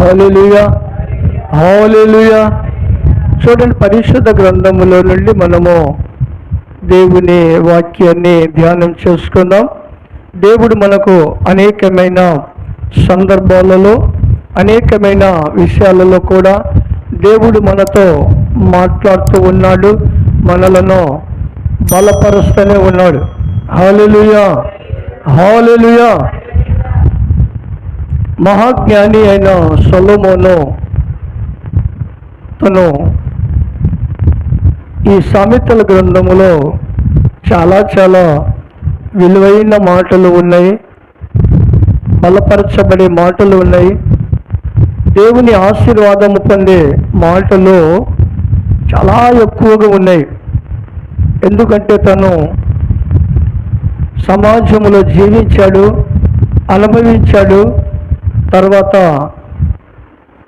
హల్లెలూయా, హల్లెలూయా. చూడండి, పరిశుద్ధ గ్రంథములో నుండి మనము దేవుని వాక్యాన్ని ధ్యానం చేసుకుందాం. దేవుడు మనకు అనేకమైన సందర్భాలలో, అనేకమైన విషయాలలో కూడా దేవుడు మనతో మాట్లాడుతూ ఉన్నాడు, మనలను బలపరుస్తూనే ఉన్నాడు. హల్లెలూయా, హల్లెలూయా. మహాజ్ఞాని అయిన సొలొమోను తను ఈ సామెతల గ్రంథములో చాలా విలువైన మాటలు ఉన్నాయి, బలపరచబడే మాటలు ఉన్నాయి, దేవుని ఆశీర్వాదము పొందే మాటలు చాలా ఎక్కువగా ఉన్నాయి. ఎందుకంటే తను సమాజంలో జీవించాడు, అనుభవించాడు. తర్వాత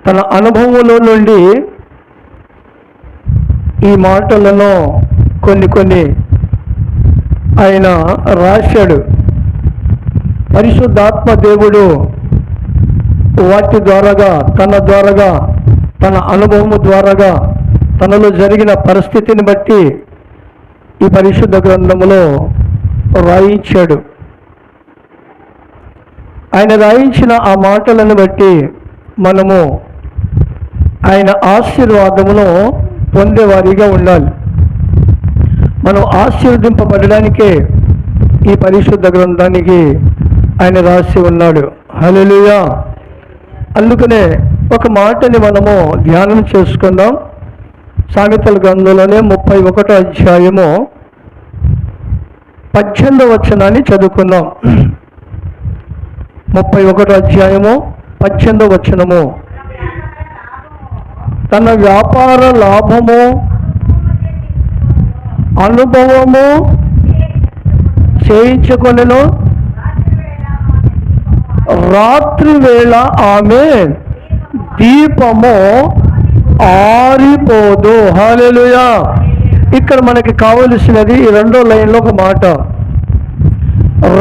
తన అనుభవంలో నుండి ఈ మాటలను కొన్ని ఆయన రాశాడు. పరిశుద్ధాత్మ దేవుడు వాటి ద్వారాగా, తన అనుభవము ద్వారాగా, తనలో జరిగిన పరిస్థితిని బట్టి ఈ పరిశుద్ధ గ్రంథములో రాయించాడు. ఆయన రాయించిన ఆ మాటలను బట్టి మనము ఆయన ఆశీర్వాదమును పొందేవారిగా ఉండాలి. మనం ఆశీర్వదింపబడడానికే ఈ పరిశుద్ధ గ్రంథానికి ఆయన రాసి ఉన్నాడు. హల్లెలూయా. అందుకనే ఒక మాటని మనము ధ్యానం చేసుకుందాం. సామెతల గ్రంథంలోనే 31వ అధ్యాయము 18వ వచనాన్ని చదువుకుందాం. 31వ అధ్యాయము 18వ వచనము. తన వ్యాపార లాభము, అనుభవము చేయించుకొనెను, రాత్రి వేళ ఆమె దీపము ఆరిపోదు. హల్లెలూయా. ఇక్కడ మనకి కావలసినది ఈ 2వ లైన్లో ఒక మాట.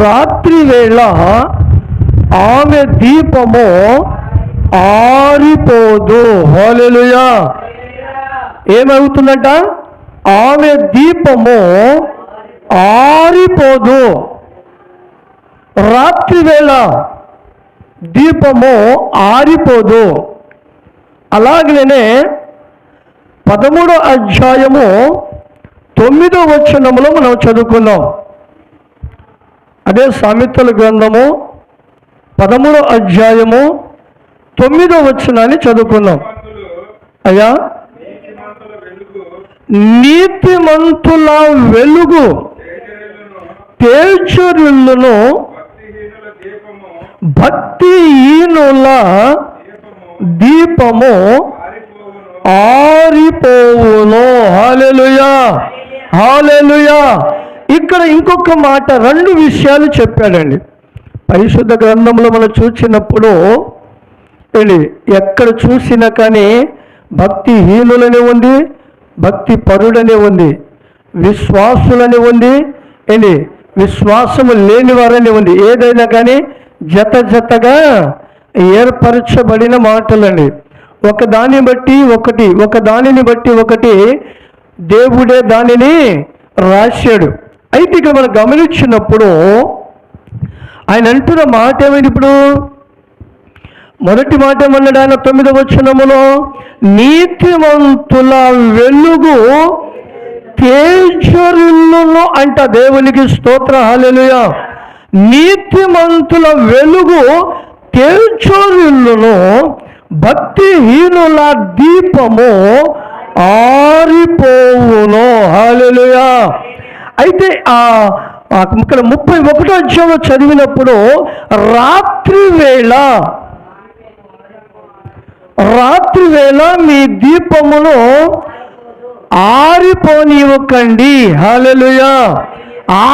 రాత్రి వేళ ఆమె దీపము ఆరిపోదు. హల్లెలూయా. ఏమవుతుందంట? ఆమె దీపము ఆరిపోదు. రాత్రి వేళ దీపము ఆరిపోదు. అలాగనే 13వ అధ్యాయము 9వ వచనములో మనం చదువుకున్నాం. అదే సామెతల గ్రంథము 13వ అధ్యాయము 9వ వచనాన్ని చదువుకున్నాం. అయ్యా, నీతిమంతుల వెలుగు తేజరిల్లును, భక్తిహీనుల దీపము ఆరిపోవును. హల్లెలూయా, హల్లెలూయా. ఇక్కడ ఇంకొక మాట, 2 విషయాలు చెప్పాడండి. పరిశుద్ధ గ్రంథంలో మనం చూసినప్పుడు ఎక్కడ చూసినా కానీ భక్తిహీనులనే ఉంది, భక్తి పరుడనే ఉంది, విశ్వాసులనే ఉంది, విశ్వాసము లేని వారని ఉంది. ఏదైనా కానీ జతగా ఏర్పరచబడిన మాటలండి. ఒకదానిని బట్టి ఒకటి దేవుడే దానిని రాశాడు. అయితే ఇక్కడ మనం గమనించినప్పుడు ఆయన అంటున్న మాట ఏమైంది? ఇప్పుడు మొదటి మాట ఏమన్నాడు ఆయన? 9వ వచనములో నీతిమంతుల వెలుగు తేజరిల్లును అంట. దేవునికి స్తోత్ర. హల్లెలూయా. నీతిమంతుల వెలుగు తేజరిల్లును, భక్తిహీనుల దీపము ఆరిపోవును. హల్లెలూయా. అయితే ఇక్కడ 31వ అధ్యాయంలో చదివినప్పుడు రాత్రి వేళ మీ దీపమును ఆరిపోనివ్వకండి. హల్లెలూయా.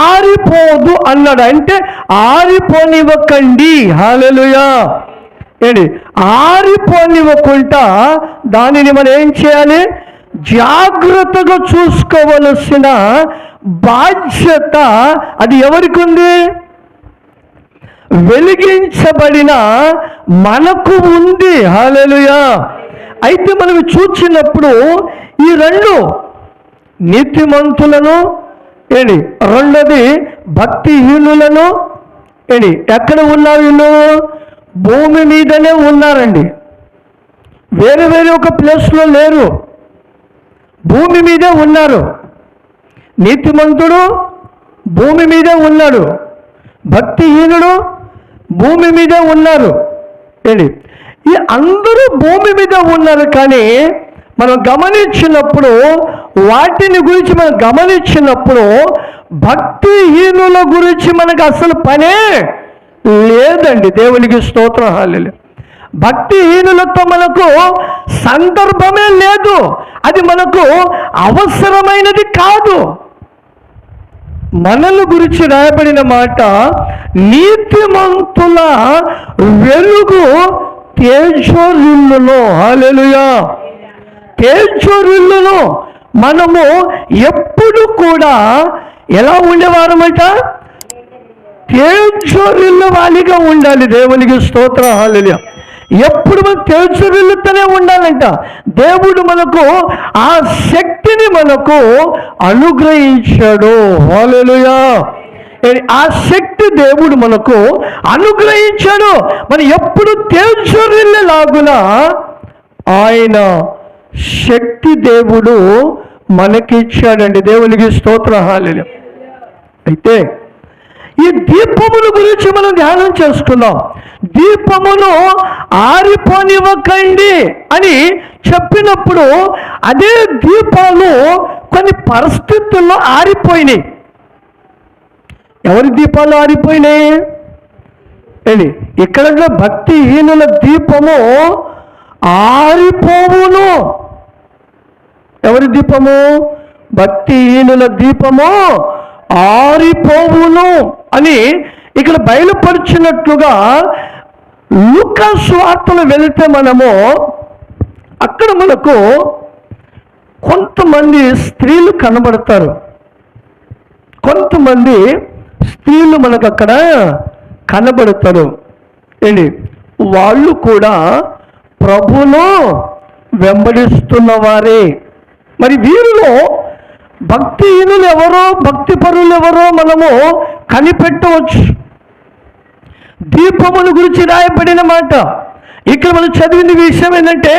ఆరిపోదు అన్నాడు. అంటే ఆరిపోనివ్వకండి. హల్లెలూయా. ఆరిపోనివ్వకుండా దానిని మనం ఏం చేయాలి? జాగ్రత్తగా చూసుకోవలసిన బాధ్యత అది ఎవరికి ఉంది? వెలిగించబడిన మనకు ఉంది. హల్లెలూయా. అయితే మనం చూచినప్పుడు ఈ రెండు నీతిమంతులను రెండోది భక్తిహీనులను ఎక్కడ ఉన్నారు? వీళ్ళు భూమి మీదనే ఉన్నారండి. వేరే వేరే ఒక ప్లేస్లో లేరు, భూమి మీదే ఉన్నారు. నీతిమంతుడు భూమి మీదే ఉన్నాడు, భక్తిహీనుడు భూమి మీదే ఉన్నారు. ఈ అందరూ భూమి మీద ఉన్నారు. కానీ మనం గమనించినప్పుడు, వాటిని గురించి మనం గమనించినప్పుడు భక్తిహీనుల గురించి మనకు అసలు పనే లేదండి. దేవునికి స్తోత్రం. హల్లెలూయా. భక్తిహీనులతో మనకు సందర్భమే లేదు, అది మనకు అవసరమైనది కాదు. మనల గురించి రాయబడిన మాట, నీతిమంతుల వెలుగు తేజరిల్లును. హల్లెలూయా. తేజరిల్లును. మనము ఎప్పుడు కూడా ఎలా ఉండేవారమట? తేజరిల్లు వాలిగా ఉండాలి. దేవునికి స్తోత్రం. హల్లెలూయా. ఎప్పుడు మనం తేజరిల్లుతూనే ఉండాలంట. దేవుడు మనకు ఆ శక్తిని మనకు అనుగ్రహించాడు. హల్లెలూయా. ఆ శక్తి దేవుడు మనకు అనుగ్రహించాడు. మనం ఎప్పుడు తేజరిల్లేలాగునా ఆయన శక్తి దేవుడు మనకిచ్చాడండి. దేవునికి స్తోత్రం. హల్లెలూయా. అయితే ఈ దీపముల గురించి మనం ధ్యానం చేసుకుందాం. దీపమును ఆరిపోనివ్వకండి అని చెప్పినప్పుడు, అదే దీపాలు కొన్ని పరిస్థితుల్లో ఆరిపోయినాయి. ఎవరి దీపాలు ఆరిపోయినాయి? ఇక్కడ భక్తిహీనుల దీపము ఆరిపోవును. ఎవరి దీపము? భక్తిహీనుల దీపము ఆరిపోవును అని ఇక్కడ బయలుపరిచినట్లుగా లూకా సువార్తలో వెళితే మనము అక్కడ మనకు కొంతమంది స్త్రీలు కనబడతారు. కొంతమంది స్త్రీలు మనకు అక్కడ కనబడతారు. వాళ్ళు కూడా ప్రభువును వెంబడిస్తున్న వారే. మరి వీరిలో భక్తిహీనులు ఎవరో, భక్తి పరులు ఎవరో మనము కనిపెట్టవచ్చు. దీపముల గురించి రాయబడిన మాట ఇక్కడ మనం చదివిన విషయం ఏంటంటే,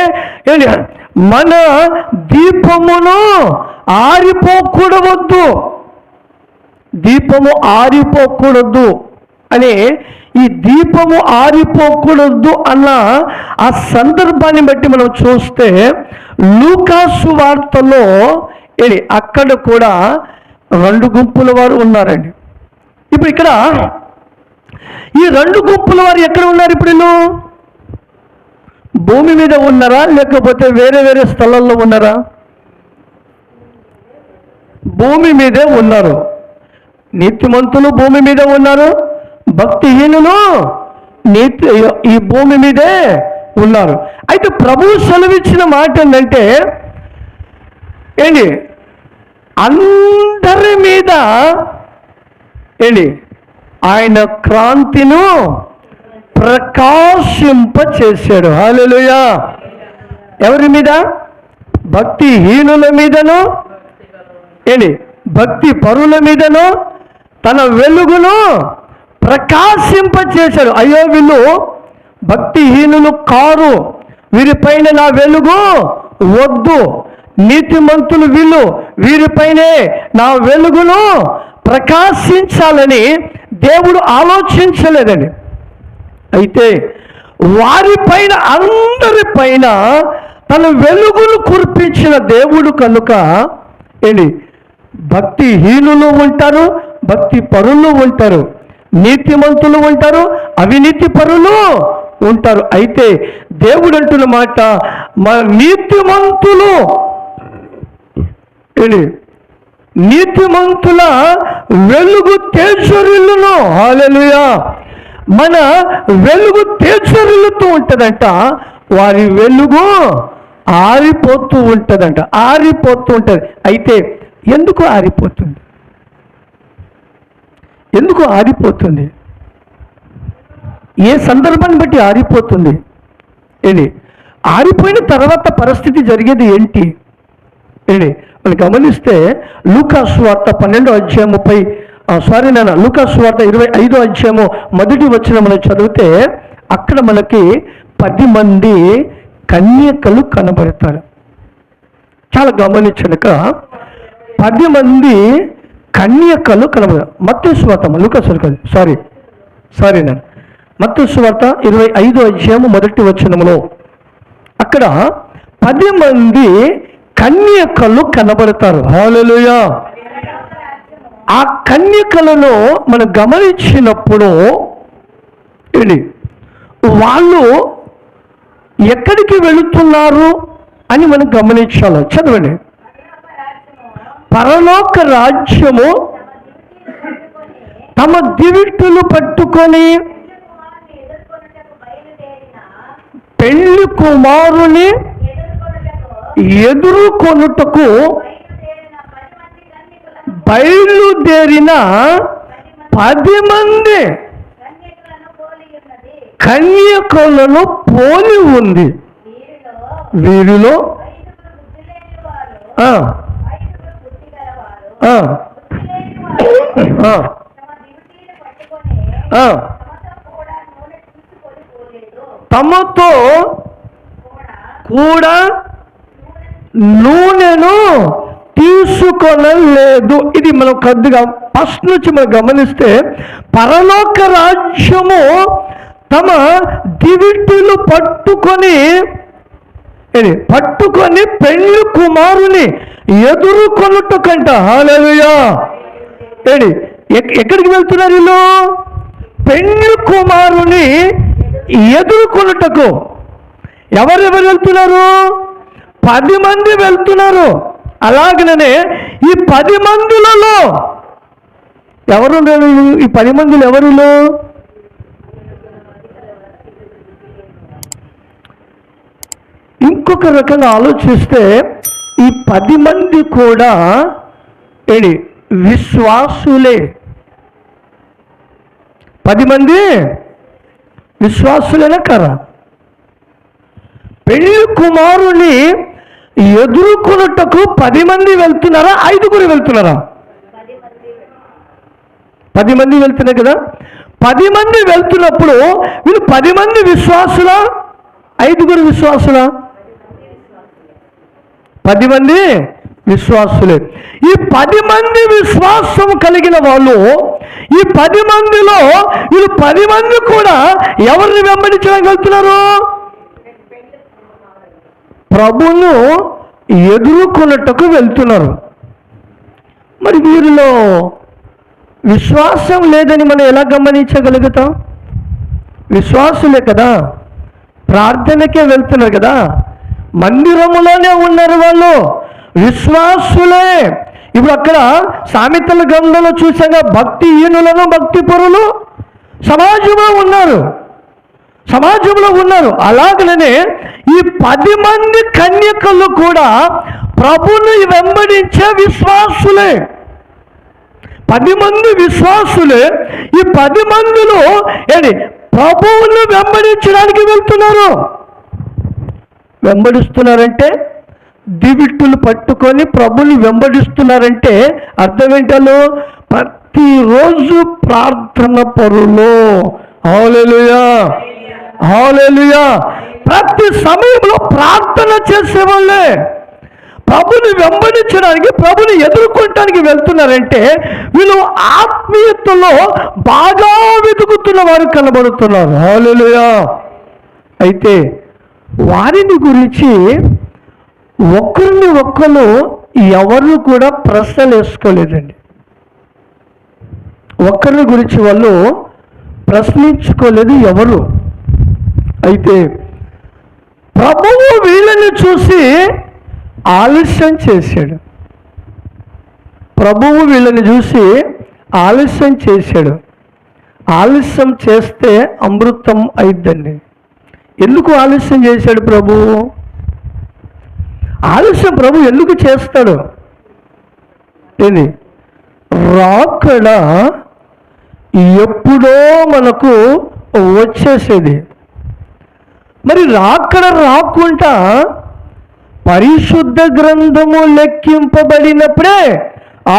మన దీపమును ఆరిపోకూడవద్దు, దీపము ఆరిపోకూడదు అని, ఈ దీపము ఆరిపోకూడదు అన్న ఆ సందర్భాన్ని బట్టి మనం చూస్తే లూకా సువార్తలో అక్కడ కూడా రెండు గుంపుల వారు ఉన్నారండి. ఇప్పుడు ఇక్కడ ఈ రెండు గుంపుల వారు ఎక్కడ ఉన్నారు? ఇప్పుడు వీళ్ళు భూమి మీద ఉన్నారా, లేకపోతే వేరే వేరే స్థలాల్లో ఉన్నారా? భూమి మీదే ఉన్నారు. నీతిమంతులు భూమి మీద ఉన్నారు, భక్తిహీనులు ఈ భూమి మీదే ఉన్నారు. అయితే ప్రభువు సెలవిచ్చిన మాట ఏంటంటే, అందరి మీద ఆయన క్రాంతిను ప్రకాశింప చేశాడు. హల్లెలూయా. ఎవరి మీద? భక్తిహీనుల మీదను భక్తి పరుల మీదను తన వెలుగును ప్రకాశింప చేశాడు. అయ్యో, వీళ్ళు భక్తిహీనులు కారు, వీరిపైన నా వెలుగు వద్దు. నీతిమంతులు వీళ్ళు, వీరిపైనే నా వెలుగును ప్రకాశించాలని దేవుడు ఆలోచించలేదండి. అయితే వారిపైన, అందరిపైన తన వెలుగును కురిపించిన దేవుడు కనుక భక్తిహీనులు ఉంటారు, భక్తి పరులు ఉంటారు, నీతిమంతులు ఉంటారు, అవినీతి పరులు ఉంటారు. అయితే దేవుడు అంటున్న మాట, మా నీతిమంతుల వెలుగు తేజరిల్లును. హల్లెలూయా. మన వెలుగు తేజరిల్లుతూ ఉంటుందంట, వారి వెలుగు ఆరిపోతూ ఉంటుందంట, ఆరిపోతూ ఉంటుంది. అయితే ఎందుకు ఆరిపోతుంది? ఎందుకు ఆరిపోతుంది? ఏ సందర్భాన్ని బట్టి ఆరిపోతుంది? ఏంటి ఆరిపోయిన తర్వాత పరిస్థితి జరిగేది ఏంటి? ఏంటి మనం గమనిస్తే లూకాసు వార్త 12వ అధ్యాయం లూకాసు వార్త 25వ అధ్యాయము మొదటి వచనం మనం చదివితే అక్కడ మనకి 10 మంది కన్యకలు కనబడతారు. చాలా గమనించనుక 10 మంది కన్యకలు కనబడతారు. మత్తయి సువార్త మత్తయి సువార్త 25వ అధ్యాయము మొదటి వచనములో అక్కడ 10 మంది కన్యకలు కనబడతారు. హల్లెలూయా. ఆ కన్యకలను మనం గమనించినప్పుడు వాళ్ళు ఎక్కడికి వెళుతున్నారు అని మనం గమనించాలి. చదవండి. పరలోక రాజ్యము తమ దివిట్టులు పట్టుకొని పెళ్లి కుమారుని ఎదుర్కొనుటకు బయలుదేరిన 10 మంది కన్యకలను పోలి ఉంది. వీరిలో తమతో కూడా నూనెను తీసుకొనలేదు. ఇది మనం కొద్దిగా ఫస్ట్ నుంచి మనం గమనిస్తే పరలోక రాజ్యము తమ దివిట్టులు పట్టుకొని పెళ్లి కుమారుని ఎదుర్కొనుటకంట. హల్లెలూయా. ఎక్కడికి వెళ్తున్నారు వీళ్ళు? పెళ్లి కుమారుని ఎదుర్కొనుటకు. ఎవరెవరు వెళ్తున్నారు? 10 మంది వెళ్తున్నారు. అలాగనే ఈ 10 మందిలలో ఎవరు? ఈ 10 మందిలో ఎవరిలో? ఇంకొక రకంగా ఆలోచిస్తే ఈ 10 మంది కూడా విశ్వాసులే. 10 మంది విశ్వాసులేనా కదా? పెళ్లి కుమారుని ఎదుర్కొనుటకు 10 మంది వెళ్తున్నారా? 5 వెళ్తున్నారా? 10 మంది వెళ్తున్నారు కదా. 10 మంది వెళ్తున్నప్పుడు వీళ్ళు 10 మంది విశ్వాసులా? 5 విశ్వాసులా? 10 మంది విశ్వాసులే. ఈ 10 మంది విశ్వాసం కలిగిన వాళ్ళు, ఈ 10 మందిలో వీళ్ళు 10 మంది కూడా ఎవరిని వెంబడించడానికి వెళ్తున్నారు? ప్రభువును ఎదుర్కొన్నట్టుకు వెళ్తున్నారు. మరి వీరిలో విశ్వాసం లేదని మనం ఎలా గమనించగలుగుతాం? విశ్వాసులే కదా, ప్రార్థనకే వెళ్తున్నారు కదా, మందిరములోనే ఉన్నారు వాళ్ళు, విశ్వాసులే. ఇప్పుడు అక్కడ సామెతల గ్రంథంలో చూసాగా భక్తిహీనులను భక్తి పరులు సమాజంలో ఉన్నారు. అలాగనే ఈ 10 మంది కన్యకలు కూడా ప్రభువుని వెంబడించే విశ్వాసులే. 10 మంది విశ్వాసులే. ఈ 10 మందిలో ప్రభువుని వెంబడించడానికి వెంబడిస్తున్నారంటే దివిట్టులు పట్టుకొని ప్రభుని వెంబడిస్తున్నారంటే అర్థం ఏంటో? ప్రతిరోజు ప్రార్థన పరులు. హల్లెలూయా. హల్లెలూయా. ప్రతి సమయంలో ప్రార్థన చేసేవాళ్ళే. ప్రభుని వెంబడించడానికి, ప్రభుని ఎదుర్కొనడానికి వెళ్తున్నారంటే వీళ్ళు ఆత్మీయతలో బాగా వెతుకుతున్న వారు కనబడుతున్నారు. హల్లెలూయా. అయితే వారిని గురించి ఒకరిని ఒక్కరు ఎవరు కూడా ప్రశ్నలు వేసుకోలేదండి. ఒకరిని గురించి వాళ్ళు ప్రశ్నించుకోలేదు ఎవరు. అయితే ప్రభువు వీళ్ళని చూసి ఆలస్యం చేశాడు. ప్రభువు వీళ్ళని చూసి ఆలస్యం చేశాడు. ఆలస్యం చేస్తే అమృతం అయిద్దండి. ఎందుకు ఆలస్యం చేశాడు ప్రభువు? ఆలస్యం ప్రభు ఎందుకు చేస్తాడు? రాకడ ఎప్పుడో మనకు వచ్చేసేది. మరి రాకడ రాకుండా పరిశుద్ధ గ్రంథము లెక్కింపబడినప్పుడే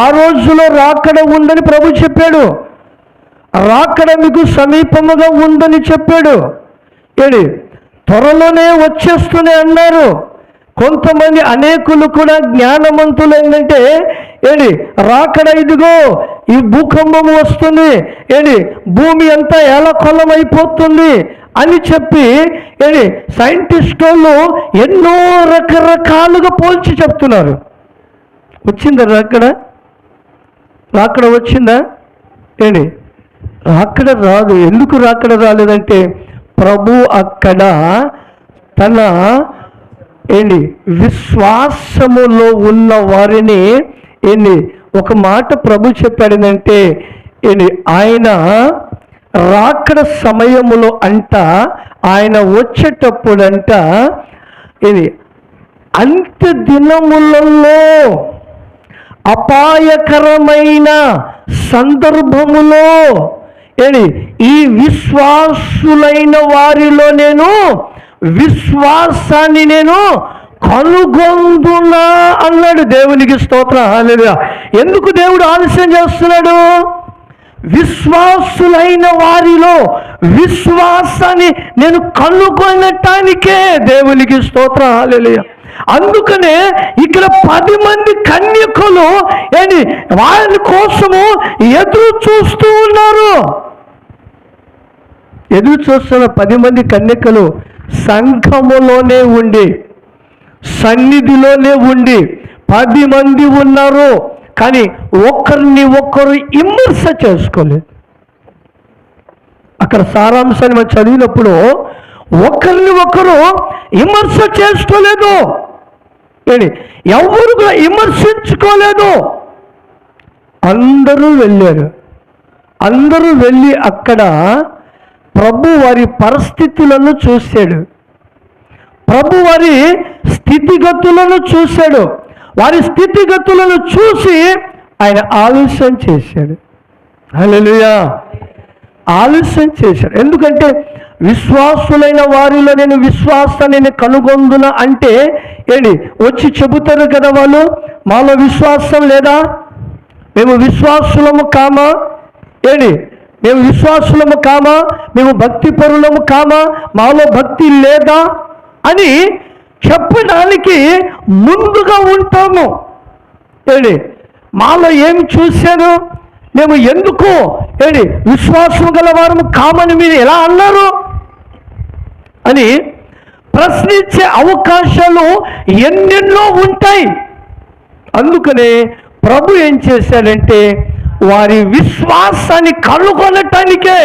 ఆ రోజులో రాకడ ఉందని ప్రభు చెప్పాడు. రాకడ మీకు సమీపముగా ఉందని చెప్పాడు. త్వరలోనే వచ్చేస్తూనే అన్నారు. కొంతమంది అనేకులు కూడా జ్ఞానవంతులు ఏంటంటే రాకడ ఇదిగో ఈ భూకంపము వస్తుంది, భూమి అంతా ఏలకొల్లమైపోతుంది అని చెప్పి సైంటిస్టులు ఎన్నో రకరకాలుగా పోల్చి చెప్తున్నారు. వచ్చిందా రాకడ? రాకడ వచ్చిందా? రాకడ రాదు. ఎందుకు రాకడ రాలేదంటే ప్రభు అక్కడ తన విశ్వాసములో ఉన్న వారిని ఒక మాట ప్రభు చెప్పాడనంటే ఆయన రాకడ సమయములో అంట, ఆయన వచ్చేటప్పుడంట అంత్య దినములలో అపాయకరమైన సందర్భములో ఈ విశ్వాసులైన వారిలో నేను విశ్వాసాన్ని నేను కనుగొందునా అన్నాడు. దేవునికి స్తోత్రం, హల్లెలూయా. ఎందుకు దేవుడు ఆలస్యం చేస్తున్నాడు? విశ్వాసులైన వారిలో విశ్వాసాన్ని నేను కనుగొనటానికే. దేవునికి స్తోత్రం, హల్లెలూయా. అందుకనే ఇక్కడ 10 మంది కన్యకులు వారి కోసము ఎదురు చూస్తూ ఉన్నారు. ఎదురు చూస్తున్న 10 మంది కన్యకలు సంఘములోనే ఉండి, సన్నిధిలోనే ఉండి 10 మంది ఉన్నారు. కానీ ఒకరిని ఒకరు విమర్శ చేసుకోలేదు. అక్కడ సారాంశాన్ని మనం చదివినప్పుడు ఒకరిని ఒకరు విమర్శ చేసుకోలేదు. ఎవరు కూడా విమర్శించుకోలేదు. అందరూ వెళ్ళారు. అందరూ వెళ్ళి అక్కడ ప్రభు వారి పరిస్థితులను చూశాడు. ప్రభు వారి స్థితిగతులను చూశాడు. వారి స్థితిగతులను చూసి ఆయన ఆలస్యం చేశాడు. హల్లెలూయా. ఆలస్యం చేశాడు. ఎందుకంటే విశ్వాసులైన వారిలో నేను విశ్వాసాన్ని కనుగొందున అంటే వచ్చి చెబుతారు కదా వాళ్ళు, మాలో విశ్వాసం లేదా, మేము విశ్వాసులము కామా, మేము విశ్వాసులము కామా, మేము భక్తి పరులము కామా, మాలో భక్తి లేదా అని చెప్పడానికి ముందుగా ఉంటాము. మాలో ఏం చూశారు, మేము ఎందుకు విశ్వాసం గలవారము కామని మీరు ఎలా అన్నారు అని ప్రశ్నించే అవకాశాలు ఎన్నెన్నో ఉంటాయి. అందుకనే ప్రభు ఏం చేశాడంటే వారి విశ్వాసాన్ని కనుగొనటానికే,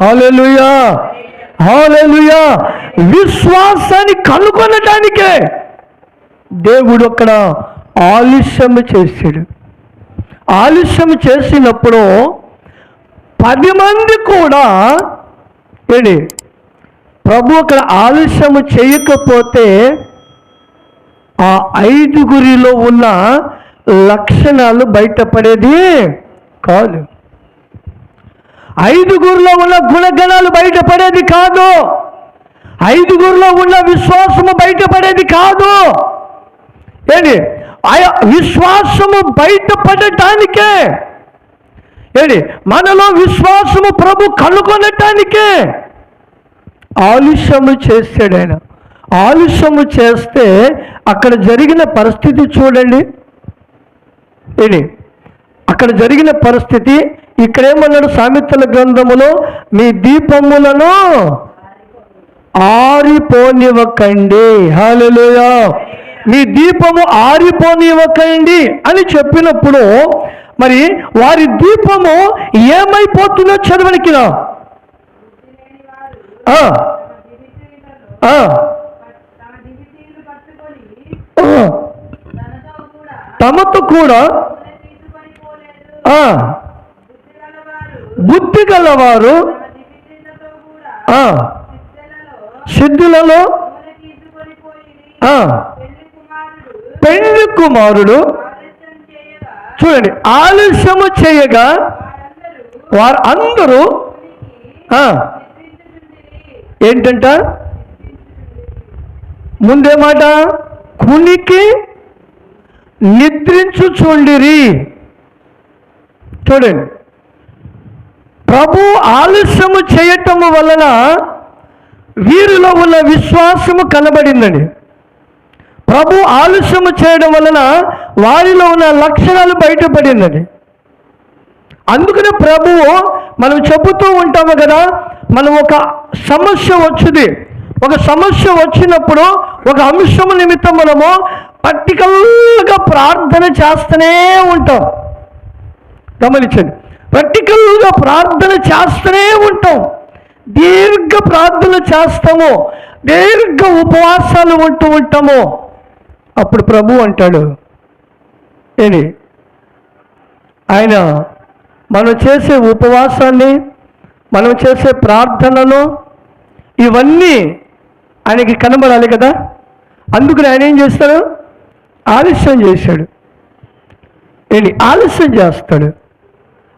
హల్లెలూయా హల్లెలూయా, విశ్వాసాన్ని కనుగొనటానికే దేవుడు అక్కడ ఆలస్యం చేశాడు. ఆలస్యం చేసినప్పుడు 10 మంది కూడా ప్రభు అక్కడ ఆలస్యం చేయకపోతే ఆ 5గురిలో ఉన్న లక్షణాలు బయటపడేది కాదు. 5గురిలో ఉన్న గుణగణాలు బయటపడేది కాదు. 5గురిలో ఉన్న విశ్వాసము బయటపడేది కాదు. విశ్వాసము బయటపడటానికే, మనలో విశ్వాసము ప్రభు కనుగొనటానికే ఆలస్యము చేశాడు ఆయన. ఆలస్యము చేస్తే అక్కడ జరిగిన పరిస్థితి చూడండి. అక్కడ జరిగిన పరిస్థితి ఇక్కడేమన్నాడు సామెతల గ్రంథములో, మీ దీపములను ఆరిపోనివ్వకండి, హల్లెలూయా, మీ దీపము ఆరిపోనివ్వకండి అని చెప్పినప్పుడు మరి వారి దీపము ఏమైపోతుందో చదవనికి తమతో కూడా బుద్ధి గలవారు సిద్ధులలో పెళ్లి కుమారుడు చూడండి ఆలస్యము చేయగా వారు అందరూ ఏంటంట? ముందే మాట, కునికి నిద్రించుచుండిరి. చూడండి, ప్రభు ఆలస్యము చేయటము వలన వీరిలో ఉన్న విశ్వాసము కనబడిందండి. ప్రభు ఆలస్యము చేయడం వలన వారిలో ఉన్న లక్షణాలు బయటపడిందండి. అందుకనే ప్రభువు మనం చెబుతూ ఉంటాము కదా, మనం ఒక సమస్య వచ్చింది, ఒక సమస్య వచ్చినప్పుడు ఒక అంశము నిమిత్తం మనము పర్టికల్గా ప్రార్థన చేస్తూనే ఉంటాం. గమనించండి, పర్టికల్గా ప్రార్థన చేస్తూనే ఉంటాం, దీర్ఘ ప్రార్థన చేస్తాము, దీర్ఘ ఉపవాసాలు ఉంటూ ఉంటాము. అప్పుడు ప్రభు అంటాడు, ఏంటి ఆయన మనం చేసే ఉపవాసాన్ని, మనం చేసే ప్రార్థనను, ఇవన్నీ ఆయనకి కనబడాలి కదా. అందుకని ఆయన ఏం చేస్తాడు? ఆలస్యం చేశాడు. ఏంటి? ఆలస్యం చేస్తాడు.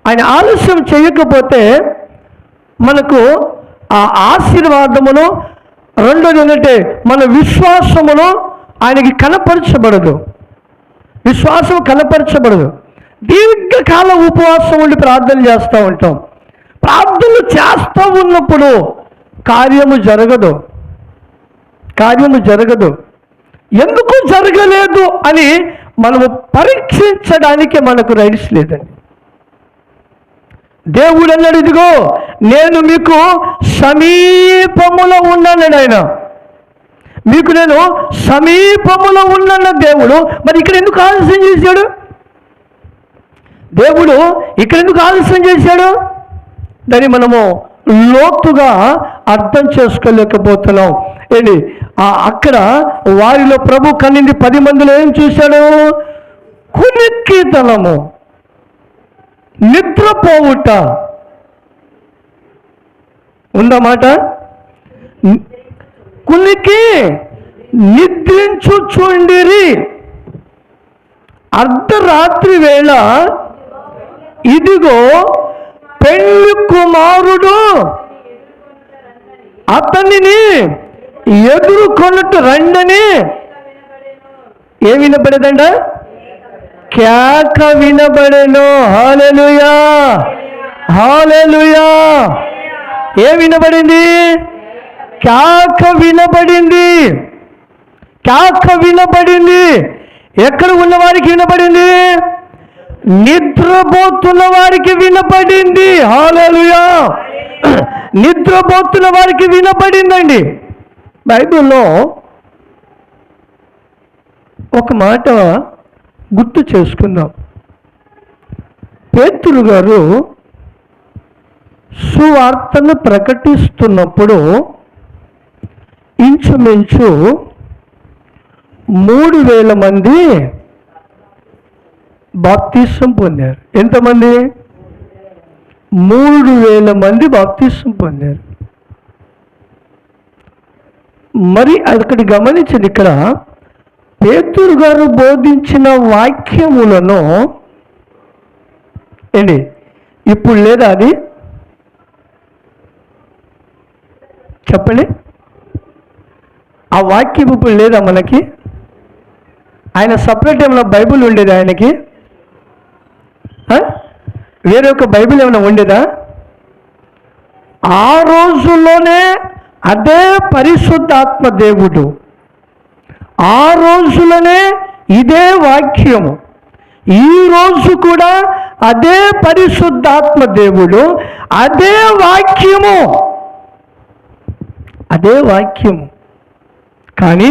ఆయన ఆలస్యం చేయకపోతే మనకు ఆ ఆశీర్వాదమును, రెండోది ఏంటంటే మన విశ్వాసమును ఆయనకి కనపరచబడదు. విశ్వాసం కనపరచబడదు. దీర్ఘకాల ఉపవాసం ఉండి ప్రార్థన చేస్తూ ఉంటాం. ప్రార్థనలు చేస్తూ ఉన్నప్పుడు కార్యము జరగదు. ఎందుకు జరగలేదు అని మనము పరీక్షించడానికి మనకు రైట్స్ లేదండి. దేవుడు అన్నాడు, ఇదిగో నేను మీకు సమీపములో ఉన్నాను. ఆయన మీకు నేను సమీపములో ఉన్నాను దేవుడు. మరి ఇక్కడ ఎందుకు ఆలస్యం చేశాడు? దేవుడు ఇక్కడ ఎందుకు ఆలస్యం చేశాడు? దాన్ని మనము లోతుగా అర్థం చేసుకోలేకపోతున్నాం. ఏంటి? అక్కడ వారిలో ప్రభు కన్నింది 10 మందిలో ఏం చూశాడు? కునికితనము, నిద్రపోవుట ఉందన్నమాట. కునికి నిద్రించుచుండిరి. అర్ధరాత్రి వేళ ఇదిగో పెళ్లి కుమారుడు అతనిని ఎదుర్కొన్నట్టు రండని ఏ వినపడేదంట? కేక వినబడెను. హల్లెలూయా, హల్లెలూయా. ఏ వినబడింది? కేక వినబడింది. కేక వినబడింది. ఎక్కడ ఉన్న వారికి వినబడింది? నిద్రపోతున్న వారికి వినపడింది. హల్లెలూయా. నిద్రపోతున్న వారికి వినపడిందండి. బైబిల్లో ఒక మాట గుర్తు చేసుకుందాం. పేతురు గారు సువార్తను ప్రకటిస్తున్నప్పుడు ఇంచుమించు 3000 మంది బాప్తిసం పొందారు. ఎంతమంది? 3000 మంది బాప్తిసం పొందారు. మరి అక్కడి గమనించండి, ఇక్కడ పేతురు గారు బోధించిన వాక్యములను ఏంటి ఇప్పుడు లేదా? అది చెప్పండి. ఆ వాక్యం ఇప్పుడు లేదా మనకి? ఆయన సపరేట్ ఏమైనా బైబిల్ ఉండేదా ఆయనకి? వేరే ఒక బైబిల్ ఏమైనా ఉండేదా? ఆ రోజుల్లోనే అదే పరిశుద్ధాత్మ దేవుడు, ఆ రోజులోనే ఇదే వాక్యము, ఈ రోజు కూడా అదే పరిశుద్ధాత్మ దేవుడు, అదే వాక్యము, అదే వాక్యము. కానీ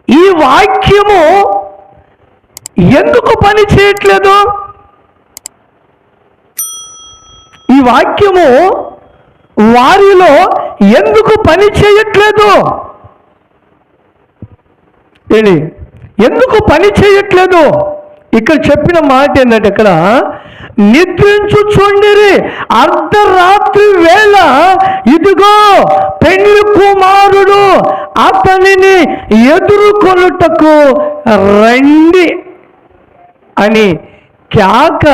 ఈ వాక్యము ఎందుకు పని చేయట్లేదు? ఈ వాక్యము వారిలో ఎందుకు పని చేయట్లేదు? ఏంటి? ఎందుకు పని చేయట్లేదు? ఇక్కడ చెప్పిన మాట ఏంటంటే, ఇక్కడ నిద్రించుచుండిరి. అర్ధరాత్రి వేళ ఇదిగో పెళ్లి కుమారుడు అతనిని ఎదుర్కొనుటకు రండి అని కేక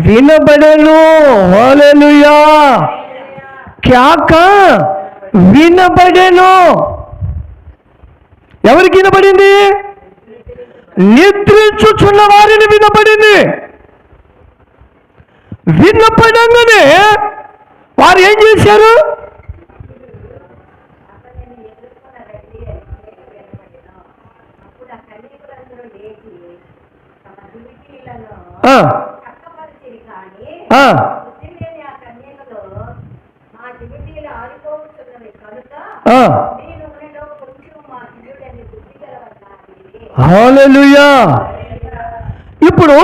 వినబడెను. హల్లెలూయా. కేక వినబడెను. ఎవరికి వినబడింది? నిద్రించుచున్న వారిని వినబడింది. వినపడంగానే వారు ఏం చేశారు? హల్లెలూయా. ఇప్పుడు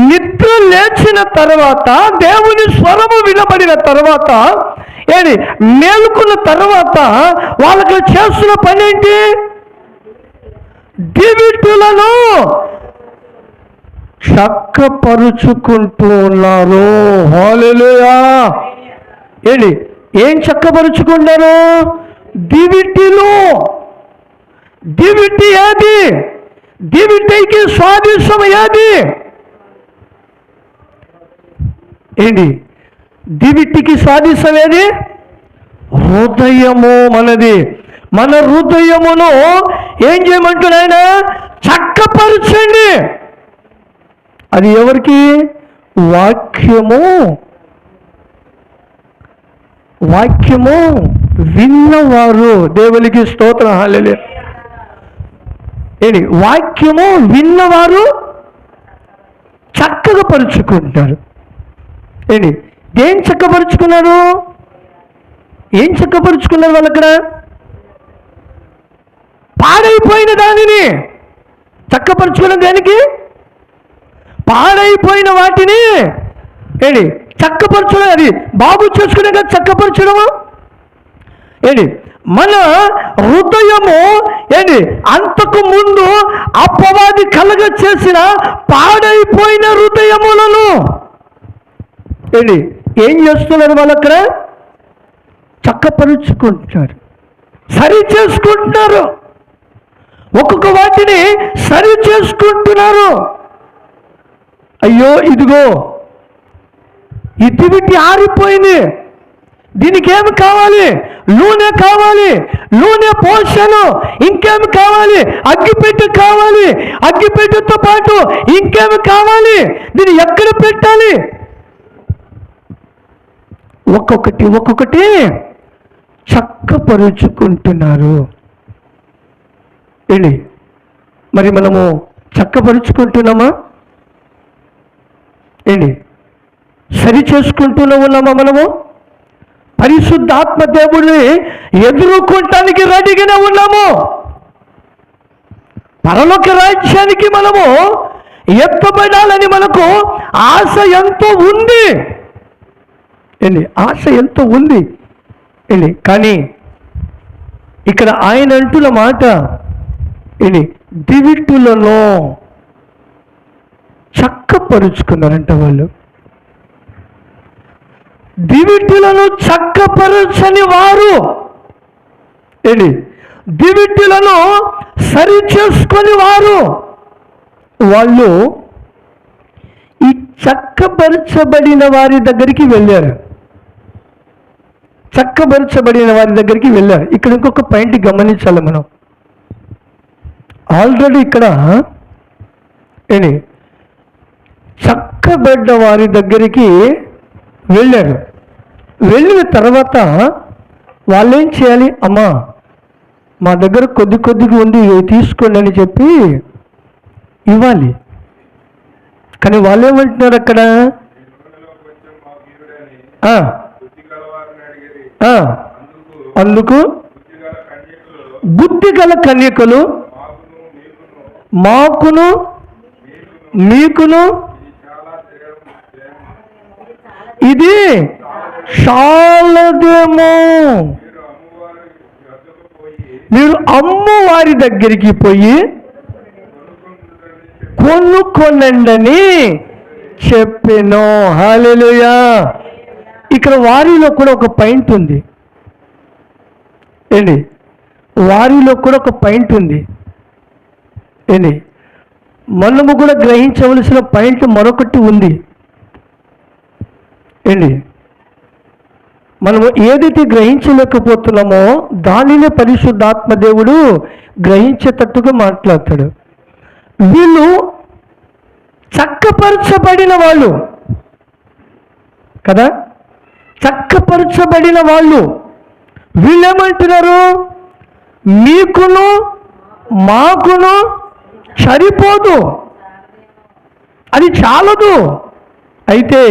నిద్ర లేచిన తర్వాత, దేవుని స్వరము వినబడిన తర్వాత, ఏది మేలుకున్న తర్వాత వాళ్ళకి చేస్తున్న పని ఏంటి? దివిటీలను చక్కపరుచుకుంటూ ఉన్నారు. హల్లెలూయా. ఏంటి? ఏం చక్కపరుచుకుంటారు? దివిటీలు. దివిటి ఏది? దివిటికి స్వాదిష్టం ఏది? ఏంటి? దివిటికి స్వాదిష్టం ఏది? హృదయము మనది. మన హృదయమును ఏం చేయమంటున్నాడు ఆయన? చక్కపరచండి. అది ఎవరికి? వాక్యము. వాక్యము విన్నవారు. దేవునికి స్తోత్రం. హల్లెలూయా. ఏంటి? వాక్యము విన్నవారు చక్కగా పరుచుకుంటారు. ఏంటి? ఏం చక్కపరుచుకున్నారు? ఏం చక్కపరుచుకున్నారు వాళ్ళు అక్కడ? పాడైపోయిన దానిని చక్కపరుచుకున్న దానికి, పాడైపోయిన వాటిని ఏంటి చక్కపరచడం. అది బాగు చేసుకునే కదా చక్కపరచడము. ఏంటి? మన హృదయము ఏంటి అంతకు ముందు అపవాది కలగ చేసిన పాడైపోయిన హృదయములను ఏంటి ఏం చేస్తున్నారు వాళ్ళు అక్కడ? చక్కపరుచుకుంటున్నారు, సరి చేసుకుంటున్నారు. ఒక్కొక్క వాటిని సరి చేసుకుంటున్నారు. అయ్యో ఇదిగో ఈ దివిటి ఆరిపోయింది, దీనికి ఏమి కావాలి? నూనె కావాలి, నూనె పోషను. ఇంకేమి కావాలి? అగ్గిపెట్టె కావాలి, అగ్గిపెట్టెతో పాటు ఇంకేమి కావాలి? దీన్ని ఎక్కడ పెట్టాలి? ఒక్కొక్కటి ఒక్కొక్కటి చక్కపరుచుకుంటున్నారు. ఏంటి మరి మనము చక్కపరుచుకుంటున్నామా? ఏంటి సరి చేసుకుంటూనే ఉన్నామా? మనము పరిశుద్ధాత్మ దేవుడిని ఎదుర్కొంటానికి రెడీగానే ఉన్నాము. పరలోక రాజ్యానికి మనము ఎత్తబడాలని మనకు ఆశ ఎంతో ఉంది. ఏంటి ఆశ ఎంతో ఉంది. ఏంటి కానీ ఇక్కడ ఆయన అంటున్న మాట ఏంటి? దివిటులలో చక్కపరుచుకున్నారంట వాళ్ళు. దివిటీలను చక్కపరచని వారు ఏంటి? దివిటీలను సరి చేసుకొని వారు వాళ్ళు ఈ చక్కపరచబడిన వారి దగ్గరికి వెళ్ళారు. చక్కపరచబడిన వారి దగ్గరికి వెళ్ళారు. ఇక్కడ ఇంకొక పాయింట్ గమనించాలి మనం. ఆల్రెడీ ఇక్కడ ఏంటి చక్కబడ్డ వారి దగ్గరికి వెళ్ళారు. వెళ్ళిన తర్వాత వాళ్ళు ఏం చేయాలి? అమ్మా మా దగ్గర కొద్దిగా ఉంది, తీసుకోండి అని చెప్పి ఇవ్వాలి. కానీ వాళ్ళు ఏమంటున్నారు అక్కడ? అందుకు బుద్ధి గల కన్యకలు మాకును మీకును ఇది చాలదేమో, మీరు అమ్మవారి దగ్గరికి పోయి కొనుక్కొనండని చెప్పెను. హల్లెలూయా. ఇక్కడ వారిలో కూడా ఒక పాయింట్ ఉంది. ఏంటి? వారిలో కూడా ఒక పాయింట్ ఉంది. ఏంటి? మనము కూడా గ్రహించవలసిన పాయింట్ మరొకటి ఉంది. ఏంటి? మనము ఏదైతే గ్రహించలేకపోతున్నామో దానినే పరిశుద్ధాత్మ దేవుడు గ్రహించేటట్టుగా మాట్లాడతాడు. వీళ్ళు చక్కపరచబడిన వాళ్ళు కదా, చక్కపరచబడిన వాళ్ళు. వీళ్ళేమంటున్నారు, మీకును మాకును సరిపోదు, అది చాలదు. అయితే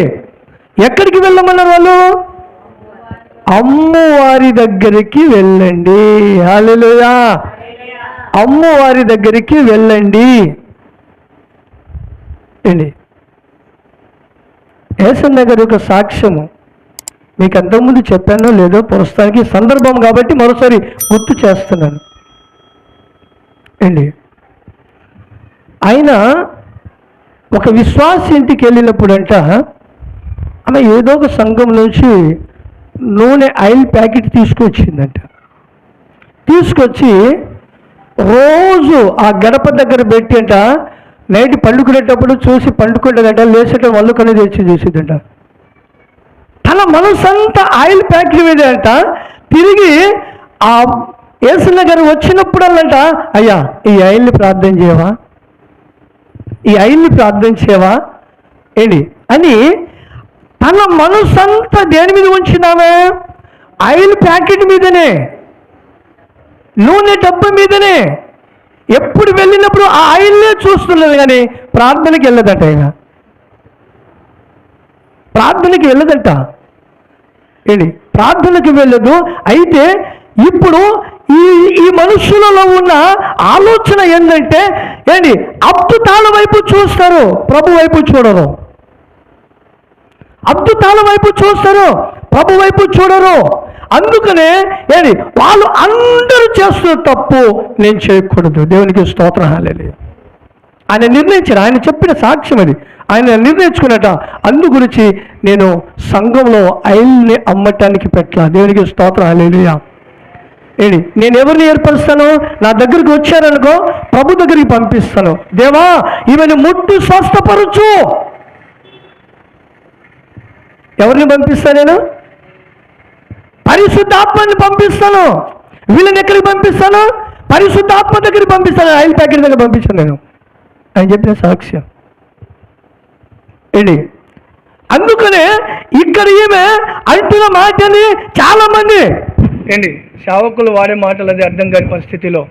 ఎక్కడికి వెళ్ళమన్నారు వాళ్ళు? అమ్మవారి దగ్గరికి వెళ్ళండి. హల్లెలూయా. అమ్మవారి దగ్గరికి వెళ్ళండి అండి. యేసయ్య గారి యొక్క సాక్ష్యము మీకు అంతకుముందు చెప్పానో లేదో, ప్రస్తుతానికి సందర్భం కాబట్టి మరోసారి గుర్తు చేస్తున్నాను అండి. ఆయన ఒక విశ్వాస ఇంటికి వెళ్ళినప్పుడంట, ఆమె ఏదో ఒక సంఘం నుంచి నూనె ఆయిల్ ప్యాకెట్ తీసుకొచ్చిందంట. తీసుకొచ్చి రోజు ఆ గడప దగ్గర పెట్టి అంట, నైట్ పండుకునేటప్పుడు చూసి పండుకుంటుందంట, లేచేట వాళ్ళు కన్నా తెచ్చి చూసిద్దంట. తన మనసంతా ఆయిల్ ప్యాకెట్ మీద అంట. తిరిగి ఆ యేసయ్య గారు వచ్చినప్పుడల్లంట, అయ్యా ఈ ఆయిల్ని ప్రార్థన చేయవా, ఈ ఆయిల్ని ప్రార్థన చేయవా ఏంటి అని తన మనసంతా దేని మీద ఉంచినామే? ఆయిల్ ప్యాకెట్ మీదనే, నూనె డబ్బా మీదనే. ఎప్పుడు వెళ్ళినప్పుడు ఆ ఆయిల్నే చూస్తున్నది, కానీ ప్రార్థనకి వెళ్ళదంట. ఆయన ప్రార్థనకి వెళ్ళదంట ఏంటి, ప్రార్థనకి వెళ్ళదు. అయితే ఇప్పుడు ఈ మనుషులలో ఉన్న ఆలోచన ఏంటంటే ఏంటి, అద్భుతాల వైపు చూస్తారు, ప్రభు వైపు చూడరు. అద్భుతాల వైపు చూస్తారు, ప్రభు వైపు చూడరు. అందుకనే ఏంటి, వాళ్ళు అందరూ చేస్తున్న తప్పు నేను చేయకూడదు. దేవునికి స్తోత్రం. హల్లెలూయా. ఆయన నిర్ణయించారు, ఆయన చెప్పిన సాక్ష్యం అది. ఆయన నిర్ణయించుకున్నట, అందు గురించి నేను సంఘంలో ఆయిల్ని అమ్మటానికి పెట్టలా. దేవునికి స్తోత్రం. హల్లెలూయా. ఏంటి, నేను ఎవరిని ఏర్పరుస్తాను? నా దగ్గరికి వచ్చారనుకో, ప్రభు దగ్గరికి పంపిస్తాను. దేవా ఈమెను ముట్టి స్వస్థపరచు. ఎవరిని పంపిస్తాను? నేను పరిశుద్ధాత్మని పంపిస్తాను. వీళ్ళని ఎక్కడికి పంపిస్తాను? పరిశుద్ధాత్మ దగ్గరికి పంపిస్తాను. ఆయిల్ ప్యాకెట్ దగ్గర పంపించాను నేను, ఆయన చెప్పిన సాక్ష్యం ఏంటి. అందుకనే ఇక్కడ ఈమె అంటున్న మాటని చాలా మంది ఏంటి సేవకులు వాడే మాటలు అది అర్థం కాని పరిస్థితిలో,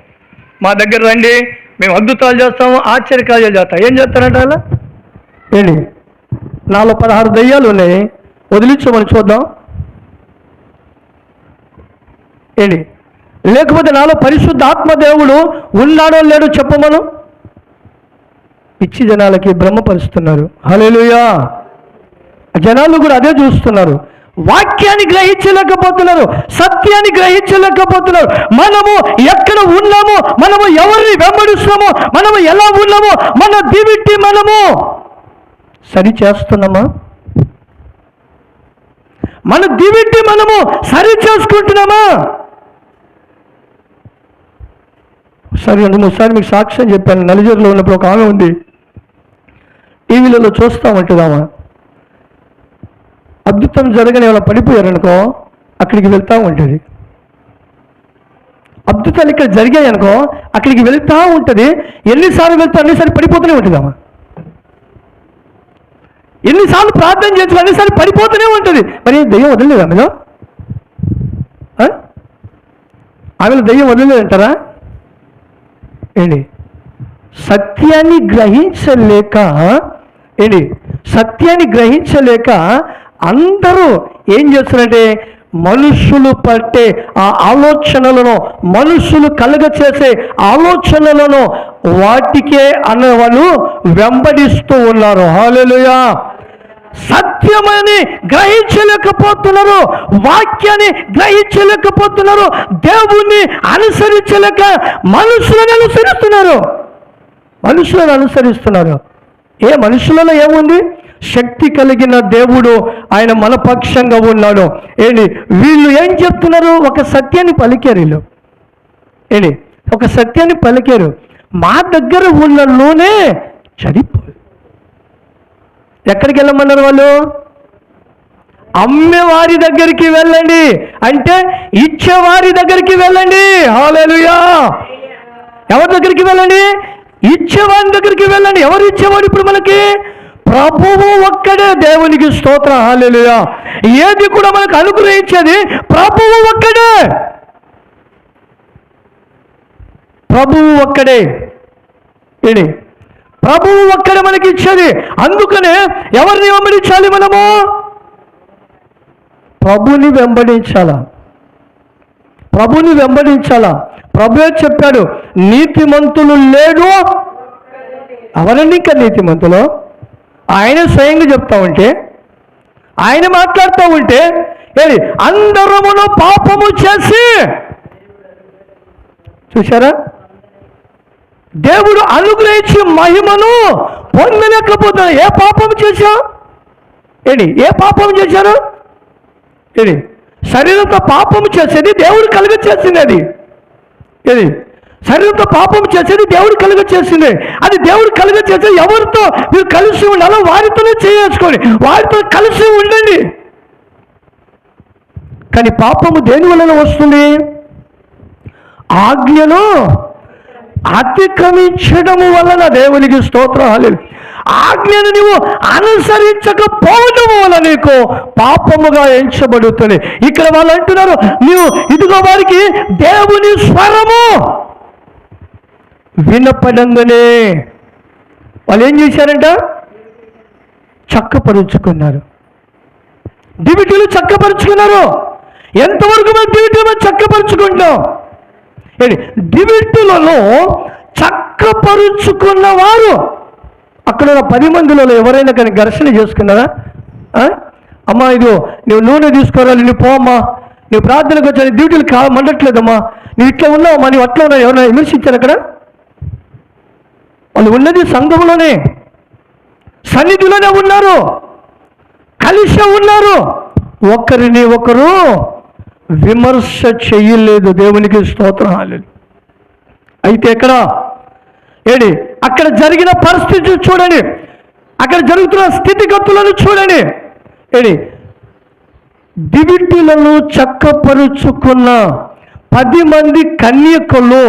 మా దగ్గర రండి, మేము అద్భుతాలు చేస్తాము, ఆశ్చర్యకార్యాలు చేస్తాం. ఏం చేస్తారంట అలా ఏంటి, నాలో 16 దయ్యాలు ఉన్నాయి, వదిలించమని చూద్దాం ఏంటి, లేకపోతే నాలో పరిశుద్ధ ఆత్మదేవుడు ఉన్నాడో లేడో చెప్పమను. పిచ్చి జనాలకి భ్రమపరుస్తున్నారు. హల్లెలూయా. జనాలు కూడా అదే చూస్తున్నారు. వాక్యాన్ని గ్రహించలేకపోతున్నారు, సత్యాన్ని గ్రహించలేకపోతున్నారు. మనము ఎక్కడ ఉన్నామో, మనము ఎవరిని వెంబడిస్తున్నామో, మనము ఎలా ఉన్నామో, మన దివిటి మనము సరి చేస్తున్నామా? మన దివిటి మనము సరి చేసుకుంటున్నామా? సరే, 2-3 మీకు సాక్ష్యం చెప్పాను. నలుజూరులో ఉన్నప్పుడు ఒక ఆమె ఉంది, టీవీలలో చూస్తామంటుందామా, అద్భుతం జరగని ఏమైనా పడిపోయారనుకో అక్కడికి వెళ్తూ ఉంటుంది. అద్భుతాలు ఇక్కడ జరిగాయి అనుకో అక్కడికి వెళ్తూ ఉంటుంది. ఎన్నిసార్లు వెళ్తా అన్నిసార్లు పడిపోతూనే ఉంటుందామా. ఎన్నిసార్లు ప్రార్థన చేస్తూ అన్నిసార్లు పడిపోతూనే ఉంటుంది. మరి దయ్యం వదలలేదు ఆమెలో? ఆమెలో దయ్యం వదలలేదంటారా ఏంటి? సత్యాన్ని గ్రహించలేక ఏంటి, సత్యాన్ని గ్రహించలేక అందరూ ఏం చేస్తారంటే మనుషులు పట్టే ఆ ఆలోచనలను, మనుషులు కలుగచేసే ఆలోచనలను వాటికే అన్నవాళ్ళు వెంబడిస్తూ ఉన్నారు. హల్లెలూయా. సత్యమని గ్రహించలేకపోతున్నారు, వాక్యాన్ని గ్రహించలేకపోతున్నారు, దేవుణ్ణి అనుసరించలేక మనుషులను అనుసరిస్తున్నారు. ఏ మనుషులలో ఏముంది? శక్తి కలిగిన దేవుడు ఆయన మన పక్షంగా ఉన్నాడు. ఏంటి, వీళ్ళు ఏం చెప్తున్నారు? ఒక సత్యాన్ని పలికారు. వీళ్ళు ఏంటి, ఒక సత్యాన్ని పలికారు. మా దగ్గర ఉన్న నూనె చెడిపో. ఎక్కడికి వెళ్ళమన్నారు వాళ్ళు? అమ్మేవారి దగ్గరికి వెళ్ళండి అంటే ఇచ్చేవారి దగ్గరికి వెళ్ళండి. హల్లెలూయా. ఎవరి దగ్గరికి వెళ్ళండి? ఇచ్చేవారి దగ్గరికి వెళ్ళండి. ఎవరు ఇచ్చేవాడు ఇప్పుడు మనకి? ప్రభువు ఒక్కడే. దేవునికి స్తోత్రం. హల్లెలూయా. ఏది కూడా మనకు అనుగ్రహించేది ప్రభువు ఒక్కడే. ప్రభువు ఒక్కడే. ఏంటి? ప్రభువు ఒక్కడే మనకి ఇచ్చేది. అందుకనే ఎవరిని వెంబడించాలి? మనము ప్రభుని వెంబడించాలా. ప్రభుని వెంబడించాలా. ప్రభువే చెప్పాడు, నీతిమంతులు లేడు. ఎవరండి ఇంకా నీతిమంతులు? ఆయన స్వయంగా చెప్తా ఉంటే, ఆయన మాట్లాడుతూ ఉంటే ఏది? అందరమును పాపము చేసి, చూసారా, దేవుడు అనుగ్రహించి మహిమను పొందలేకపోతున్నారు. ఏ పాపం చేశావు? ఏంటి? ఏ పాపం చేశారు? ఏంటి? శరీరంతో పాపం చేసేది దేవుడు కలుగ చేసింది. అది ఏది? శరీరంతో పాపం చేసేది దేవుడు కలుగ చేసింది. అది దేవుడు కలుగ చేసేది ఎవరితో మీరు కలిసి ఉండాలో వారితోనే చేసుకొని వారితో కలిసి ఉండండి. కానీ పాపము దేని వలన వస్తుంది? ఆజ్ఞను అతిక్రమించడము వలన. దేవునికి స్తోత్రం. హల్లెలూయా. ఆజ్ఞను నీవు అనుసరించకపోవడం వల్ల నీకు పాపముగా ఎంచబడుతుంది. ఇక్కడ వాళ్ళు అంటున్నారు, నీవు ఇదిగో వారికి దేవుని స్వరము వినపడంగానే వాళ్ళు ఏం చేశారంట? చక్కపరుచుకున్నారు. దివిటీలు చక్కపరుచుకున్నారు. ఎంతవరకు మనం దివిటీలు చక్కపరుచుకుంటాం? దివిటీలలో చక్కపరుచుకున్న వారు అక్కడ 10 మందిలో ఎవరైనా కానీ ఘర్షణ చేసుకున్నారా? అమ్మా ఇదిగో నువ్వు నూనె తీసుకోవాలి, నువ్వు పోమ్మా, నువ్వు ప్రార్థనకు వచ్చా, డ్యూటీలు మండట్లేదమ్మా, నువ్వు ఇట్లా ఉన్నావమ్మా, నువ్వు అట్లా ఉన్నావు, ఎవరైనా విమర్శించారు? అక్కడ వాళ్ళు ఉన్నది సంఘంలోనే, సన్నిధిలోనే ఉన్నారు, కలిసి ఉన్నారు. ఒకరిని ఒకరు విమర్శ చెయ్యలేదు. దేవునికి స్తోత్రం. హల్లెలూయా. అయితే ఎక్కడ ఏంటి? అక్కడ జరిగిన పరిస్థితి చూడండి, అక్కడ జరుగుతున్న స్థితిగతులను చూడండి. ఏంటి? దివిటీలను చక్కపరుచుకున్న 10 మంది కన్యకలు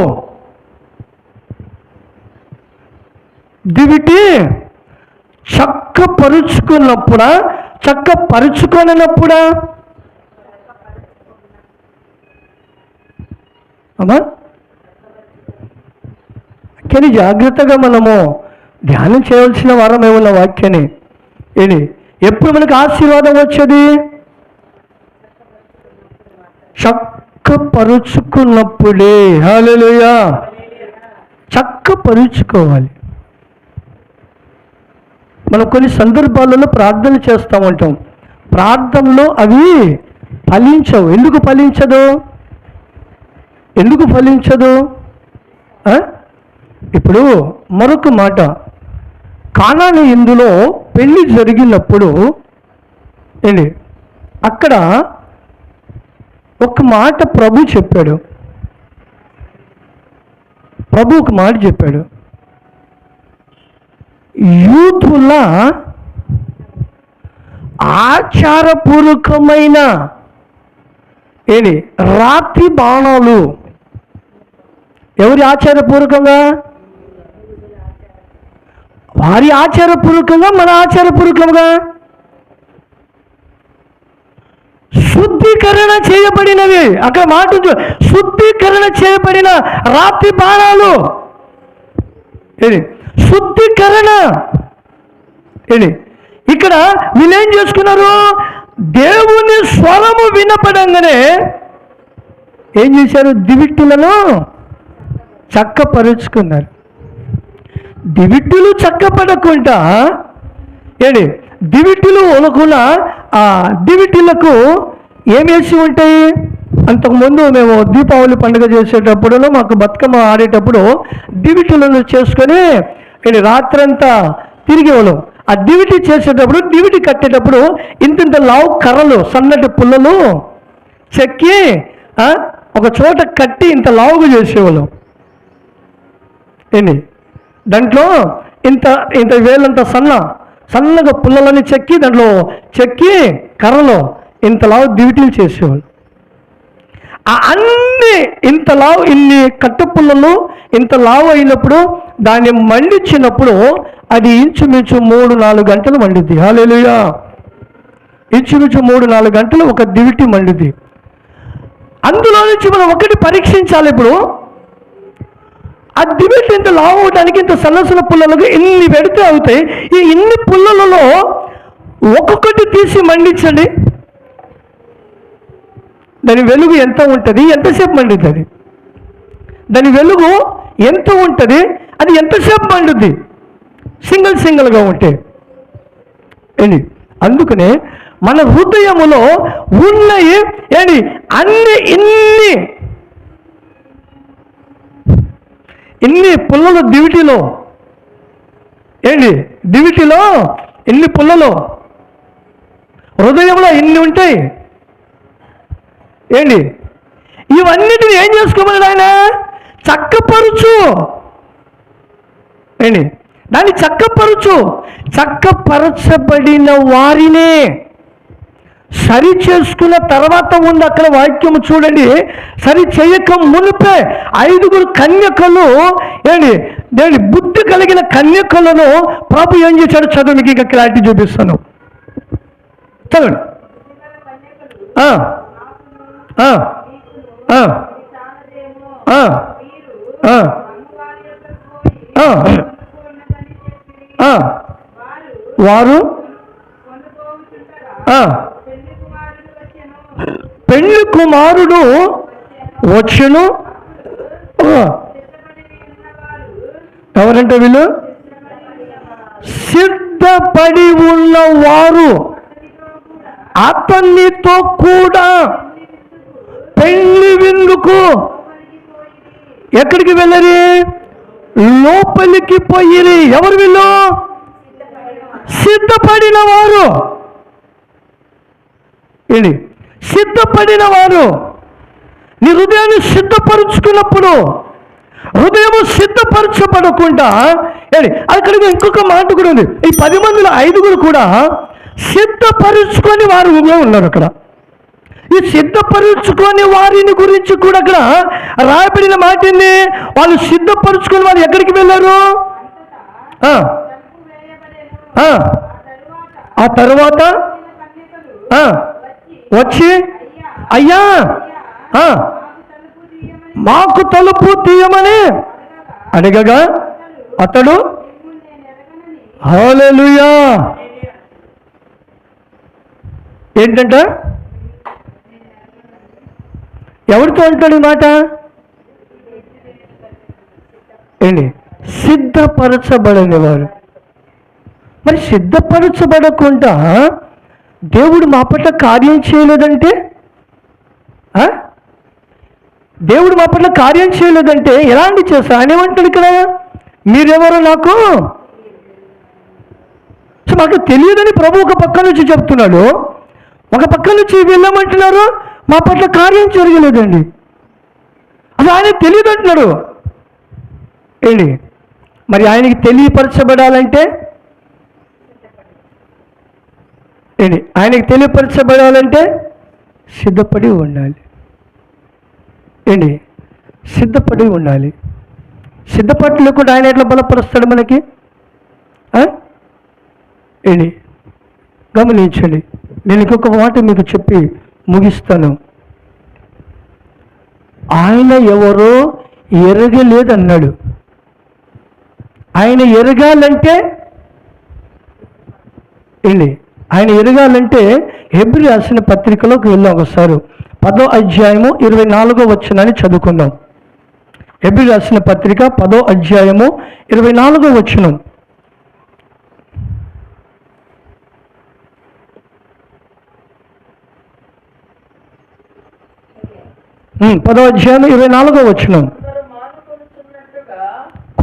దివిటి చక్కపరుచుకున్నప్పుడా చక్కపరుచుకోనప్పుడా? అమ్మా, కానీ జాగ్రత్తగా మనము ధ్యానం చేయవలసిన వారం ఏమన్న వాక్యాన్ని. ఏంటి? ఎప్పుడు మనకు ఆశీర్వాదం వచ్చేది? చక్కపరుచుకున్నప్పుడే. హల్లెలూయా. చక్కపరుచుకోవాలి. మనం కొన్ని సందర్భాలలో ప్రార్థన చేస్తూ ఉంటాం. ప్రార్థనలో అవి ఫలించవు. ఎందుకు ఫలించదు? ఎందుకు ఫలించదు? ఇప్పుడు మరొక మాట, కానాను ఇందులో పెళ్లి జరిగినప్పుడు ఏంటి? అక్కడ ఒక మాట ప్రభు చెప్పాడు. ప్రభు ఒక మాట చెప్పాడు, యూదుల ఆచారపూర్వకమైన ఏంటి రాతి బాణాలు. ఎవరి ఆచారపూర్వకంగా? వారి ఆచారపూర్వకంగా, మన ఆచారపూర్వకంగా శుద్ధీకరణ చేయబడినవి. అక్కడ మాట శుద్ధీకరణ చేయబడిన రాతి బాణాలు. ఏంటి? శుద్ధీకరణ. ఏంటి? ఇక్కడ వీళ్ళేం చేసుకున్నారు? దేవుని స్వరము వినపడంగానే ఏం చేశారు? దివిట్టులను చక్కపరుచుకున్నారు. దివిట్టులు చక్కపడకుండా ఏంటి? దివిట్టులు అనుకున్న ఆ దివిటీలకు ఏమేసి ఉంటాయి? అంతకుముందు మేము దీపావళి పండుగ చేసేటప్పుడు, మాకు బతుకమ్మ ఆడేటప్పుడు దివిటీలను చేసుకొని రాత్రంతా తిరిగేవాళ్ళం. ఆ దివిటి చేసేటప్పుడు, దివిటి కట్టేటప్పుడు ఇంత లావు కర్రలు, సన్నటి పుల్లలు చెక్కి ఒక చోట కట్టి ఇంత లావుగా చేసేవాళ్ళం. ఏంటి? దాంట్లో ఇంత ఇంత వేలంత సన్నగా పుల్లలని చెక్కి దాంట్లో చెక్కి కర్రలో ఇంతలావు దివిటీలు చేసేవాళ్ళు. ఆ అన్ని ఇంతలావు ఇన్ని కట్టుపుల్లలు ఇంత లావు అయినప్పుడు దాన్ని మండించినప్పుడు అది ఇంచుమించు 3-4 గంటలు మండుద్ది. హల్లెలూయా. ఇంచుమించు 3-4 గంటలు ఒక దివిటి మండుద్ది. అందులో నుంచి మనం ఒకటి పరీక్షించాలి. ఇప్పుడు ఆ దివిటి ఇంత లావు అవడానికి ఇంత సన్నసన్న పుల్లలకు ఇన్ని పెడితే అవుతాయి. ఈ ఇన్ని పుల్లలలో ఒక్కొక్కటి తీసి మండించండి, దాని వెలుగు ఎంత ఉంటుంది, ఎంతసేపు మండుతుంది? దాని వెలుగు ఎంత ఉంటుంది, అది ఎంతసేపు మండుద్ది సింగిల్గా ఉంటే ఏంటి? అందుకనే మన హృదయములో ఉన్నాయి ఏంటి అన్ని ఇన్ని పుల్లలు దివిటిలో ఏంటి, దివిటిలో ఇన్ని పుల్లలు హృదయంలో ఇన్ని ఉంటాయి ఏంటి. ఇవన్నిటిని ఏం చేసుకోమని ఆయన చక్కపరుచు ఏంటి, దాన్ని చక్కపరుచు. చక్కపరచబడిన వారినే సరి చేసుకున్న తర్వాత ఉంది అక్కడ వాక్యము చూడండి. సరి చేయక మునిపే 5 కన్యకలు ఏంటి బుద్ధి కలిగిన కన్యకలను ప్రభు ఏం చేశాడు చదువు, మీకు ఇంకా క్లారిటీ చూపిస్తాను. చదవండి. వారు పెళ్లి కుమారుడు వచ్చును. ఎవరంటే వీళ్ళు సిద్ధపడి ఉన్నవారు అతనితో కూడా పెళ్లి విందుకు ఎక్కడికి వెళ్ళరి? లోపలికి పోయిరి. ఎవరు వీళ్ళు? సిద్ధపడిన వారు ఏంటి, సిద్ధపడిన వారు. నీ హృదయాన్ని సిద్ధపరుచుకున్నప్పుడు హృదయము సిద్ధపరచబడకుండా ఏంటి, అక్కడికి ఇంకొక మాట కూడా ఉంది. ఈ 10 మందిలో 5 కూడా సిద్ధపరుచుకొని వారు ఉన్నారు. అక్కడ ఈ సిద్ధపరుచుకొని వారిని గురించి కూడా అక్కడ రాయబడిన మాట ఏంది? వాళ్ళు సిద్ధపరుచుకొని వారు ఎక్కడికి వెళ్ళారు? ఆ తర్వాత వచ్చి అయ్యా మాకు తలుపు తీయమని అడగగా అతడు హల్లెలూయా ఏంటంట, ఎవరితో అంటాడు ఈ మాట ఏంటి? సిద్ధపరచబడని వారు. మరి సిద్ధపరచబడకుండా దేవుడు మా పట్ల కార్యం చేయలేదంటే, దేవుడు మా పట్ల కార్యం చేయలేదంటే ఎలాంటి చేస్తా? ఆయన ఏమంటాడు ఇక్కడ, మీరెవరో నాకు మాకు తెలియదని ప్రభు ఒక పక్క నుంచి చెప్తున్నాడు, ఒక పక్క నుంచి వెళ్ళమంటున్నారు, మా పట్ల కార్యం జరగలేదండి. అది ఆయన తెలియదు అంటున్నాడు ఏంటి. మరి ఆయనకి తెలియపరచబడాలంటే ఏంటి, ఆయనకి తెలియపరచబడాలంటే సిద్ధపడి ఉండాలి ఏంటి, సిద్ధపడి ఉండాలి. సిద్ధపడలు కూడా ఆయన ఎట్లా బలపరుస్తాడు మనకి ఏంటి? గమనించండి. నేను ఇంకొక మాట మీకు చెప్పి ముగిస్తాను. ఆయన ఎవరో ఎరగలేదన్నాడు. ఆయన ఎరగాలంటే ఏంటి, ఆయన ఎరగాలంటే హెబ్రీ రాసిన పత్రికలోకి వెళ్దాం ఒకసారి. 10వ అధ్యాయము 24వ వచనాన్ని చదువుకుందాం. హెబ్రీ రాసిన పత్రిక 10వ అధ్యాయము 24వ వచనం. 10వ అధ్యాయం 24వ వచనం.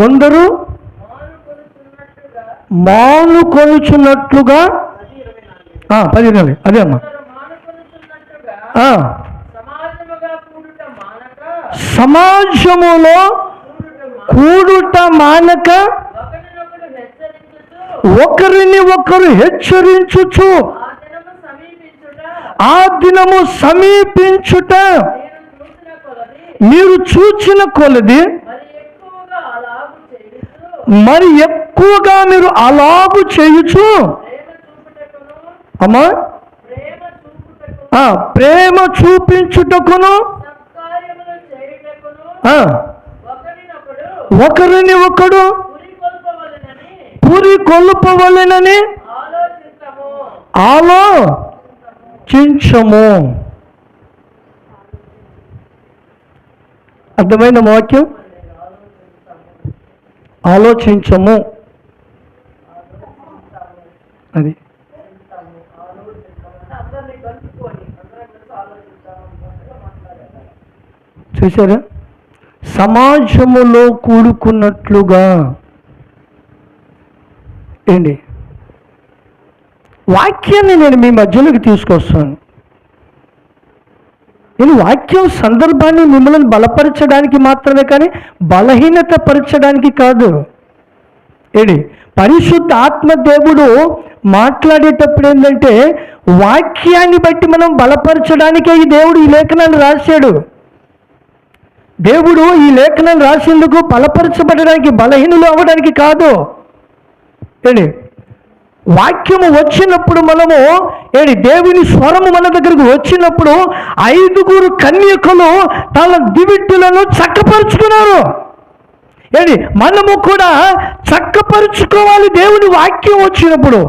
కొందరు మానుకొనుచున్నట్లుగా 10 అదే అమ్మా, సమాజములో కూడుట మానక ఒకరిని ఒకరు హెచ్చరించుచు ఆ దినము సమీపించుట మీరు చూచిన కొలది మరి ఎక్కువగా మీరు అలాగు చేయుచు అమ్మా ప్రేమ చూపించుటకును ఒకరిని ఒకడు పురి కొలుపవలెనని ఆలోచించము. అర్థమైన వాక్యం, ఆలోచించము అది. చూసారా, సమాజములో కూడుకున్నట్లుగా ఏంటి వాక్యాన్ని నేను మీ మధ్యలోకి తీసుకొస్తాను. నేను వాక్యం సందర్భాన్ని మిమ్మల్ని బలపరచడానికి మాత్రమే, కానీ బలహీనత పరచడానికి కాదు. ఏంటి పరిశుద్ధ ఆత్మదేవుడు మాట్లాడేటప్పుడు ఏంటంటే వాక్యాన్ని బట్టి మనం బలపరచడానికే ఈ దేవుడు ఈ లేఖనాలు రాశాడు. దేవుడు ఈ లేఖనాలు రాసేందుకు బలపరచబడడానికి, బలహీనులు అవ్వడానికి కాదు. ఏంటి వాక్యము వచ్చినప్పుడు మనము దేవుని స్వరము మన దగ్గరకు వచ్చినప్పుడు 5 కన్యకలు తన దివిట్టులను చక్కపరుచుకున్నారు. మనము కూడా చక్కపరుచుకోవాలి దేవుని వాక్యం వచ్చినప్పుడు.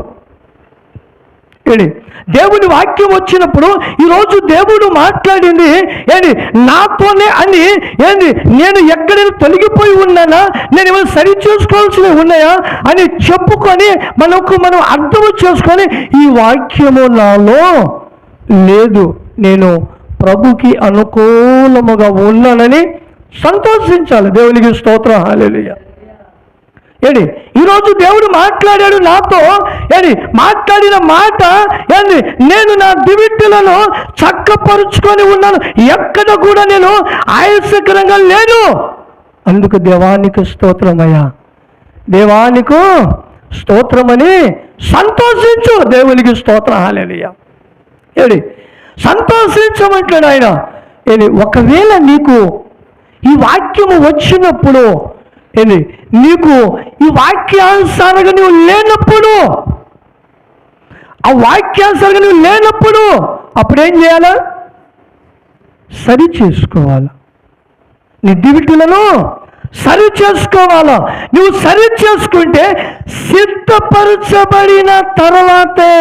దేవుని వాక్యం వచ్చినప్పుడు ఈరోజు దేవుడు మాట్లాడింది నాతోనే అని నేను ఎక్కడైనా తొలగిపోయి ఉన్నానా, నేను ఏమైనా సరి చేసుకోవాల్సినవి ఉన్నాయా అని చెప్పుకొని మనం అర్థం చేసుకొని ఈ వాక్యము నాలో లేదు, నేను ప్రభుకి అనుకూలముగా ఉన్నానని సంతోషించాలి. దేవునికి స్తోత్రం, హల్లెలూయా. ఈరోజు దేవుడు మాట్లాడాడు నాతో. మాట్లాడిన మాట నేను నా దివిట్టులను చక్కపరుచుకొని ఉన్నాను, ఎక్కడ కూడా నేను ఆయాసకరంగా లేను. అందుకు దేవానికి స్తోత్రమయ్యా, దేవానికి స్తోత్రమని సంతోషించు. దేవునికి స్తోత్రం, హల్లెలూయా. సంతోషించమంటాడు ఆయన. ఒకవేళ నీకు ఈ వాక్యము వచ్చినప్పుడు నీకు ఈ వాక్యానుసారంగా నువ్వు లేనప్పుడు, ఆ వాక్యానుసారంగా నువ్వు లేనప్పుడు అప్పుడేం చేయాలా? సరి చేసుకోవాలా, నీ దివిటులను సరి చేసుకోవాలా. నువ్వు సరి చేసుకుంటే సిద్ధపరచబడిన తర్వాతే.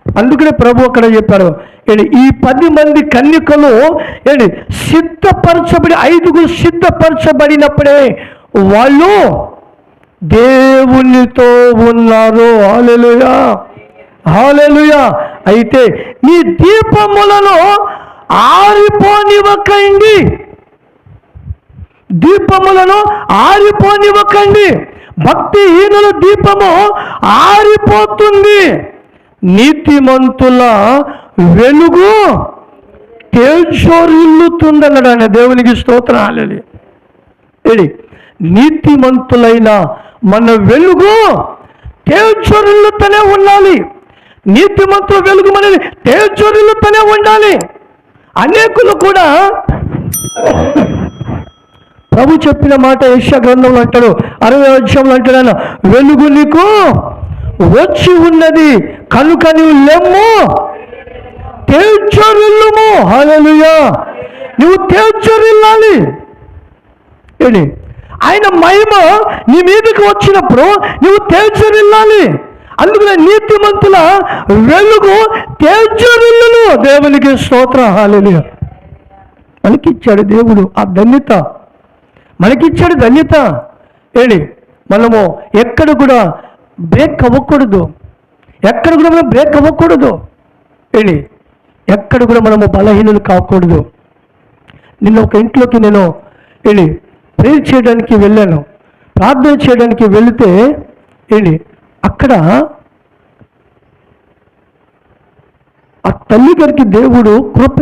అందుకనే ప్రభు అక్కడ చెప్పారు, ఈ 10 మంది కన్యకలు సిద్ధపరచబడి 5 సిద్ధపరచబడినప్పుడే వాళ్ళు దేవునితో ఉన్నారు. హల్లెలూయా, హల్లెలూయా. అయితే మీ దీపములను ఆరిపోనివ్వకండి, దీపములను ఆరిపోనివ్వకండి. భక్తిహీనుల దీపము ఆరిపోతుంది, నీతిమంతుల వెలుగు తేజోరిల్లుతుందన్నాడు ఆయన. దేవునికి స్తోత్రం, హల్లెలూయా. నీతిమంతులైన మన వెలుగు తేజోరిల్లుతూనే ఉండాలి. నీతిమంతుల వెలుగు మనది తేజోరిల్లుతూనే ఉండాలి. అనేకులు కూడా ప్రభు చెప్పిన మాట యెషయా గ్రంథంలో అంటాడు, 60వ అధ్యాయంలో అంటాడు ఆయన, వెలుగు నీకు వచ్చి ఉన్నది కనుక నీవు లెమ్ము, తేజరిల్లుము. హల్లెలూయా, నువ్వు తేజరిల్లాలి. ఆయన మహిమ నీ మీదకి వచ్చినప్పుడు నువ్వు తేజరిల్లాలి. అందుకనే నీతిమంతుల వెలుగు తేజరిల్లును. దేవునికి స్తోత్రం, హల్లెలూయా. మనకిచ్చాడు దేవుడు ఆ ధన్యత, మనకిచ్చాడు ధన్యత. మనము ఎక్కడ కూడా బ్రేక్ అవ్వకూడదు, ఎక్కడ కూడా మనం బ్రేక్ అవ్వకూడదు. ఎక్కడ కూడా మనము బలహీనులు కాకూడదు. నిన్న ఒక ఇంట్లోకి నేను ప్రేయర్ చేయడానికి వెళ్ళాను, ప్రార్థన చేయడానికి వెళితే అక్కడ ఆ తల్లి గారికి దేవుడు కృప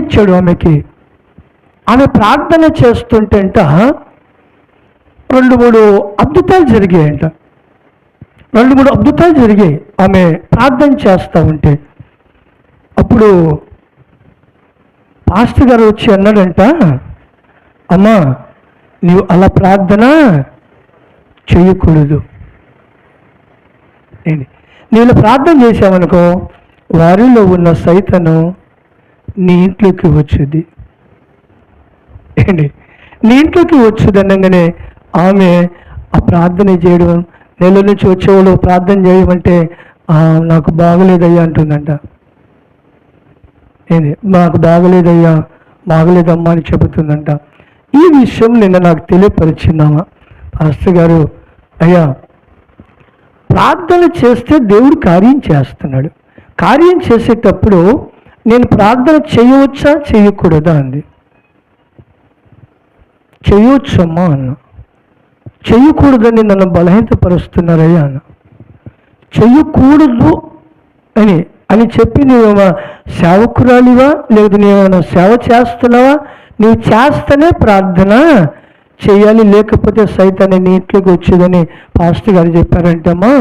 ఇచ్చాడు ఆమెకి. ఆమె ప్రార్థన చేస్తుంటే 2-3 అద్భుతాలు జరిగాయంట. 2-3 అద్భుతాలు జరిగాయి ఆమె ప్రార్థన చేస్తూ ఉంటే. అప్పుడు పాస్టర్ గారు వచ్చి అన్నాడంట, అమ్మా నీవు అలా ప్రార్థన చేయకూడదు. నీవు ఇలా ప్రార్థన చేసావనుకో వారిలో ఉన్న సైతను నీ ఇంట్లోకి వచ్చేది. నీ ఇంట్లోకి వచ్చేది అనగానే ఆమె ఆ ప్రార్థన చేయడం, నెల నుంచి వచ్చేవాళ్ళు ప్రార్థన చేయమంటే నాకు బాగలేదయ్యా అంటుందంట. నాకు బాగలేదయ్యా, బాగలేదమ్మా అని చెబుతుందంట. ఈ విషయం నిన్న నాకు తెలియపరిచిందామా పాస్టర్ గారు, అయ్యా ప్రార్థన చేస్తే దేవుడు కార్యం చేస్తున్నాడు, కార్యం చేసేటప్పుడు నేను ప్రార్థన చేయవచ్చా చేయకూడదా అంది. చేయవచ్చమ్మా అన్న. చేయకూడదని నన్ను బలహీనపరుస్తున్నారయ్యా అన్న. చేయకూడదు అని చెప్పి నువ్వేమో సేవకురాలివా, లేదా నువ్వేమైనా సేవ చేస్తున్నావా? నువ్వు చేస్తేనే ప్రార్థన చేయాలి, లేకపోతే సైతాన్ని నీ ఇంట్లోకి వచ్చేదని పాస్టర్ గారు చెప్పారంటమ్మా.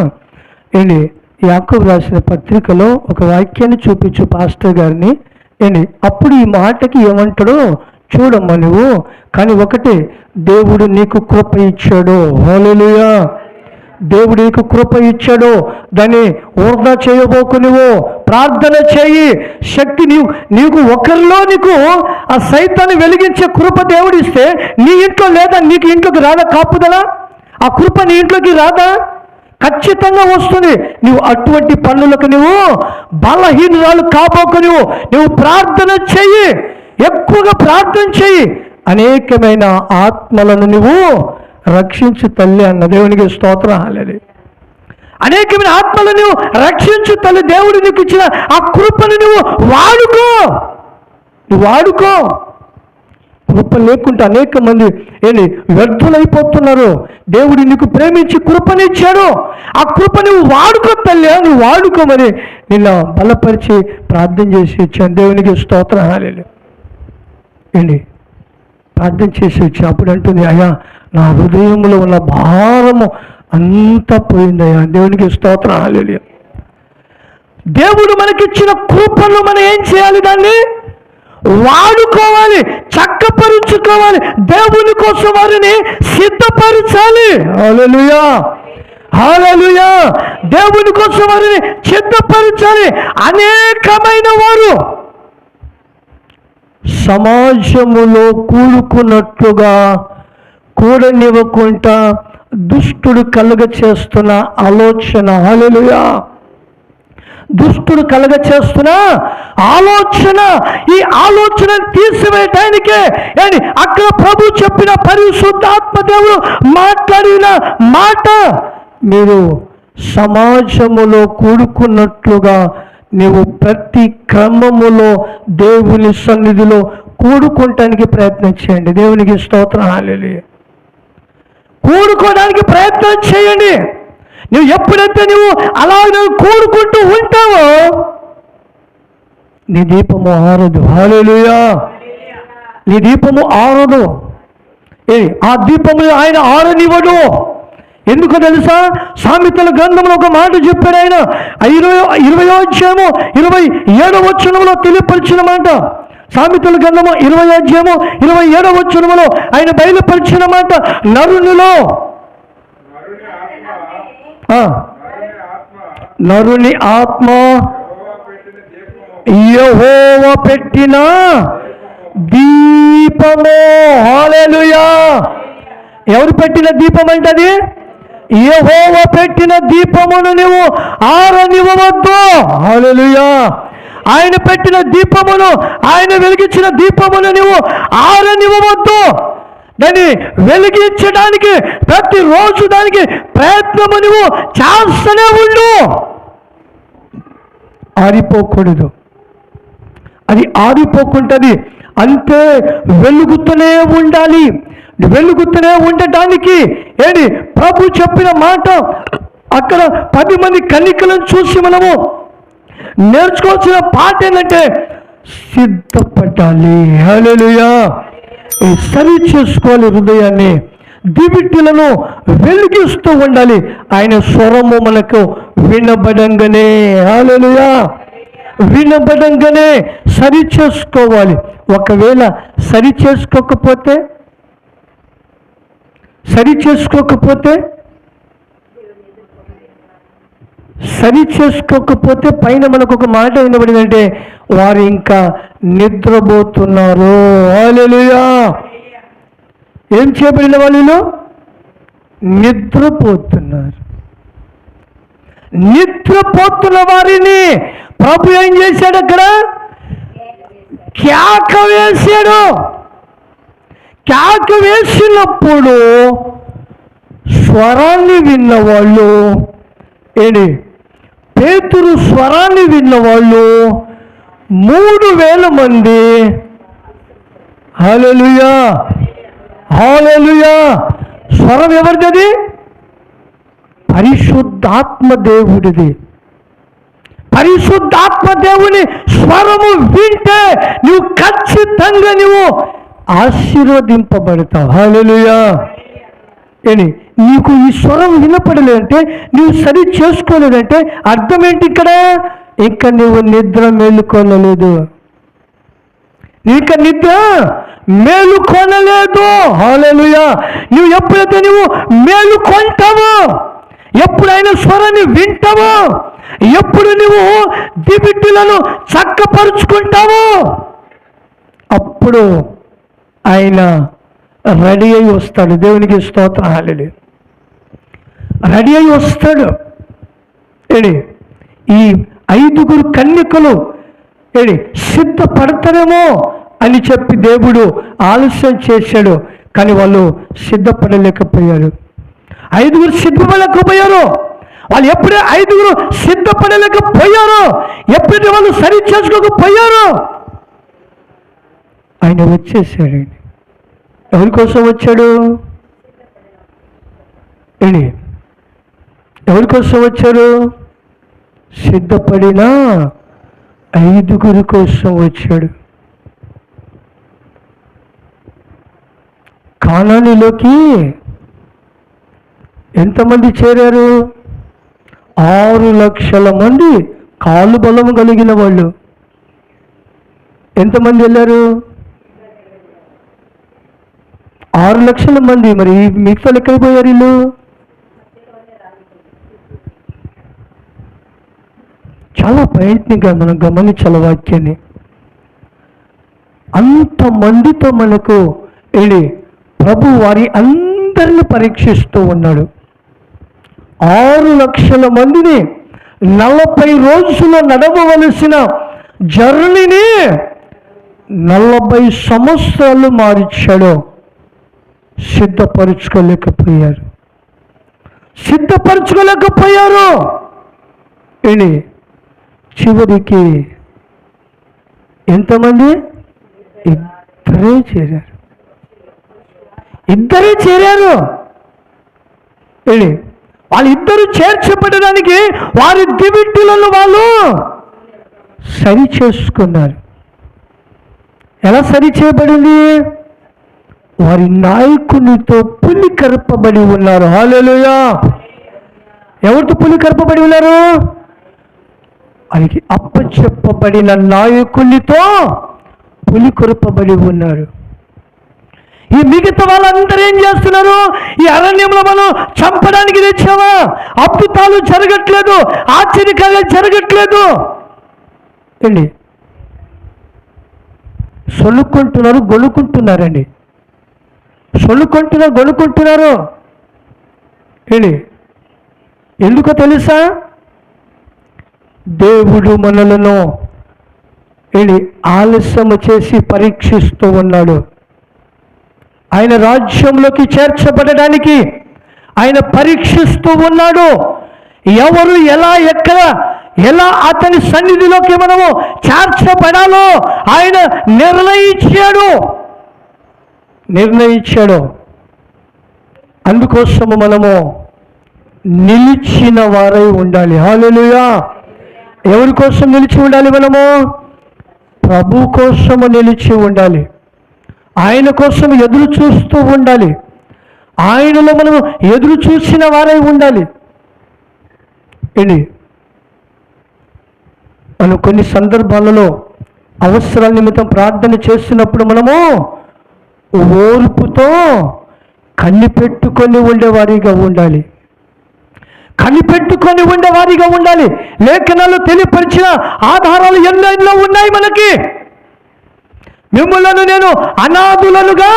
యాకోబు రాసిన పత్రికలో ఒక వాక్యాన్ని చూపించు పాస్టర్ గారిని. అప్పుడు ఈ మాటకి ఏమంటాడో చూడమ్మా నువ్వు. కానీ ఒకటే, దేవుడు నీకు కృప ఇచ్చాడు. హల్లెలూయా. దేవుడు నీకు కృప ఇచ్చాడు, దాన్ని వృధా చేయబోకు. నువ్వు ప్రార్థన చేయి. శక్తి నీకు ఒకరిలో నీకు ఆ సైతాన్ని వెలిగించే కృప దేవుడు ఇస్తే నీ ఇంట్లో లేదా? నీకు ఇంట్లోకి రాదా కాపుదలా? ఆ కృప నీ ఇంట్లోకి రాదా? ఖచ్చితంగా వస్తుంది. నువ్వు అటువంటి పనులకు నువ్వు బలహీనరాలు కాబోకు. నువ్వు ప్రార్థన చెయ్యి, ఎక్కువగా ప్రార్థన చెయ్యి. అనేకమైన ఆత్మలను నువ్వు రక్షించు తల్లి అన్న. దేవునికి స్తోత్రం. హల్లెలూయా. అనేకమైన ఆత్మలను నువ్వు రక్షించు తల్లి. దేవుడు నీకు ఇచ్చిన ఆ కృపను నువ్వు వాడుకో. కృప లేకుండా అనేక మంది వ్యర్థులైపోతున్నారు. దేవుడు నీకు ప్రేమించి కృపనిచ్చాడు. ఆ కృప నువ్వు వాడుకో తల్లి, నువ్వు వాడుకోమని నిన్న బలపరిచి ప్రార్థన చేసి వచ్చాను. దేవునికి స్తోత్రం. హల్లెలూయా. ప్రార్థన చేసి వచ్చి అప్పుడు అంటుంది, అయ్యా నా హృదయంలో ఉన్న భారము అంతా పోయిందయ్యా. దేవునికి స్తోత్రం. హల్లెలూయా. దేవుడు మనకిచ్చిన కృపను మనం ఏం చేయాలి? దాన్ని వాడుకోవాలి, చక్కపరుచుకోవాలి. దేవుని కోసం వారిని సిద్ధపరచాలి. హల్లెలూయా. హల్లెలూయా. దేవుని కోసం వారిని సిద్ధపరచాలి. అనేకమైన వారు సమాజములో కూడుకున్నట్లుగా కూడనివ్వకుండా దుష్టుడు కలుగ చేస్తున్న ఆలోచన. హల్లెలూయా. దుష్టుడు కలగ చేస్తున్న ఆలోచన, ఈ ఆలోచనను తీసివేయటానికే అక్కడ ప్రభు చెప్పిన పరిశుద్ధాత్మ దేవుడు మాట్లాడిన మాట, మీరు సమాజములో కూడుకున్నట్లుగా నీవు ప్రతి క్రమములో దేవుని సన్నిధిలో కూడుకోవటానికి ప్రయత్నం చేయండి. దేవునికి స్తోత్రం. హల్లెలూయా. కూడుకోవడానికి ప్రయత్నం చేయండి. నువ్వు ఎప్పుడైతే నువ్వు అలా కూడుకుంటూ ఉంటావో నీ దీపము ఆరదు. హల్లెలూయా. నీ దీపము ఆరదు. ఆ దీపము ఆయన ఆరనివ్వడు. ఎందుకు తెలుసా? సామెతల గ్రంథంలో ఒక మాట చెప్పాడు ఆయన. 20వ అధ్యాయము 27వ వచనంలో తెలియపరిచిన మాట. సామెతల గ్రంథము 20వ అధ్యాయము 27వ వచనంలో ఆయన బయలుపరిచిన మాట, నరునిలో నరుని ఆత్మ యెహోవా పెట్టిన దీపము. హల్లెలూయా. ఎవరు పెట్టిన దీపం అంటే అది యెహోవా పెట్టిన దీపమును నువ్వు ఆరనివ్వవద్దు. హల్లెలూయా. ఆయన పెట్టిన దీపమును, ఆయన వెలిగించిన దీపమును నువ్వు ఆరనివ్వవద్దు. దాన్ని వెలిగించడానికి ప్రతిరోజు దానికి ప్రయత్నము నువ్వు చేస్తూనే ఉండు. ఆరిపోకూడదు. అది ఆరిపోకుంటుంది, అంతే వెలుగుతూనే ఉండాలి. వెలుగుతూనే ఉండటానికి ప్రభు చెప్పిన మాట. అక్కడ 10 మంది కన్యకలను చూసి మనము నేర్చుకోవాల్సిన పాట ఏంటంటే సిద్ధపడాలి. హల్లెలూయా. సరి చేసుకోవాలి హృదయాన్ని, దివిటీలను వెలిగిస్తూ ఉండాలి. ఆయన స్వరము మనకు వినబడంగానే, హల్లెలూయా, వినబడంగానే సరి చేసుకోవాలి. ఒకవేళ సరి చేసుకోకపోతే పైన మనకు ఒక మాట వినబడిందంటే వారు ఇంకా నిద్రపోతున్నారు. హల్లెలూయా. ఏం చేయబడిన వాళ్ళు? నిద్రపోతున్నారు. నిద్రపోతున్న వారిని ప్రభు ఏం చేశాడు? అక్కడ కేక వేశాడు. కేక వేసినప్పుడు స్వరాన్ని విన్నవాళ్ళు, పేతురు స్వరాన్ని విన్నవాళ్ళు 3,000 మంది. హల్లెలూయా, హల్లెలూయా. స్వరం ఎవరిది? పరిశుద్ధాత్మ దేవుడిది. పరిశుద్ధాత్మ దేవుని స్వరము వింటే నువ్వు ఖచ్చితంగా నువ్వు ఆశీర్వదింపబడతావు. హల్లెలూయా. నీకు ఈ స్వరం వినపడలేదంటే, నువ్వు సరి చేసుకోలేదంటే అర్థం ఏంటి? ఇక్కడ ఇంకా నువ్వు నిద్ర మేలుకొనలేదు. హల్లెలూయా. నువ్వు ఎప్పుడైతే నువ్వు మేలుకొంటావో, ఎప్పుడైనా స్వరాన్ని వింటావో, ఎప్పుడు నువ్వు దివిటీలను చక్కపరుచుకుంటావో, అప్పుడు ఆయన రెడీ అయి వస్తాడు. దేవునికి స్తోత్రం. హల్లెలూయా. రెడీ అయి వస్తాడు. ఈ 5 కన్యకలు సిద్ధపడతారేమో అని చెప్పి దేవుడు ఆలస్యం చేశాడు. కానీ వాళ్ళు సిద్ధపడలేకపోయారు. 5 సిద్ధపడలేకపోయారు. వాళ్ళు ఎప్పుడే 5 సిద్ధపడలేకపోయారో, ఎప్పుడైతే వాళ్ళు సరి చేసుకోకపోయారో, ఆయన వచ్చేసాడు. ఎవరి కోసం వచ్చాడు? ఎవరి కోసం వచ్చారు? సిద్ధపడిన 5 కోసం వచ్చాడు. కానానీలోకి ఎంతమంది చేరారు? 6 లక్షల మంది కాలు బలం కలిగిన వాళ్ళు. ఎంతమంది వెళ్ళారు? 6 లక్షల మంది. మరి మిగతా ఎక్కడిపోయారు వీళ్ళు? చాలా ప్రయత్నంగా మనం గమనించాల వాక్యాన్ని. అంతమందితో మనకు ప్రభు వారి అందరిని పరీక్షిస్తూ ఉన్నాడు. 6 లక్షల మందిని 40 రోజులు నడవవలసిన జర్నీని 40 సంవత్సరాలు మార్చాడు. సిద్ధపరచుకోలేకపోయారు. చివరికి ఎంతమంది? ఇద్దరే చేరారు. వాళ్ళిద్దరూ చేర్చబడడానికి వారి దివిటీలను వాళ్ళు సరి చేసుకున్నారు. ఎలా సరి చేయబడింది? వారి నాయకునితో పులికరపబడి ఉన్నారు. హల్లెలూయా. ఎవరితో పులికరపబడి ఉన్నారు? వారికి అప్పచెప్పబడిన నాయకునితో పులికరపబడి ఉన్నారు. ఈ మిగతా వాళ్ళందరూ ఏం చేస్తున్నారు? ఈ అరణ్యంలో మనం చంపడానికి తెచ్చావా? అద్భుతాలు జరగట్లేదు, ఆశ్చర్యకార్యాలు జరగట్లేదు. సొల్లుకుంటున్నారు, గొలుకుంటున్నారండి. గొలుకుంటున్నారు. ఎందుకో తెలుసా? దేవుడు మనలను ఆలస్యం చేసి పరీక్షిస్తూ ఉన్నాడు. ఆయన రాజ్యంలోకి చేర్చబడడానికి ఆయన పరీక్షిస్తూ ఉన్నాడు. ఎవరు ఎలా అతని సన్నిధిలోకి మనము చేర్చబడాలో ఆయన నిర్ణయించాడు. అందుకోసము మనము నిలిచిన వారై ఉండాలి. హల్లెలూయా. ఎవరి కోసం నిలిచి ఉండాలి? మనము ప్రభు కోసము నిలిచి ఉండాలి. ఆయన కోసం ఎదురు చూస్తూ ఉండాలి. ఆయనలో మనం ఎదురు చూసిన వారై ఉండాలి. ఏంటి మనం కొన్ని సందర్భాలలో అవసరాల నిమిత్తం ప్రార్థన చేస్తున్నప్పుడు మనము ఓర్పుతో కనిపెట్టుకొని ఉండేవారిగా ఉండాలి. కనిపెట్టుకొని ఉండేవారిగా ఉండాలి. లేఖనాలు తెలియపరిచిన ఆధారాలు ఎన్నెన్నో ఉన్నాయి మనకి. మిమ్మల్ని నేను అనాథులనుగా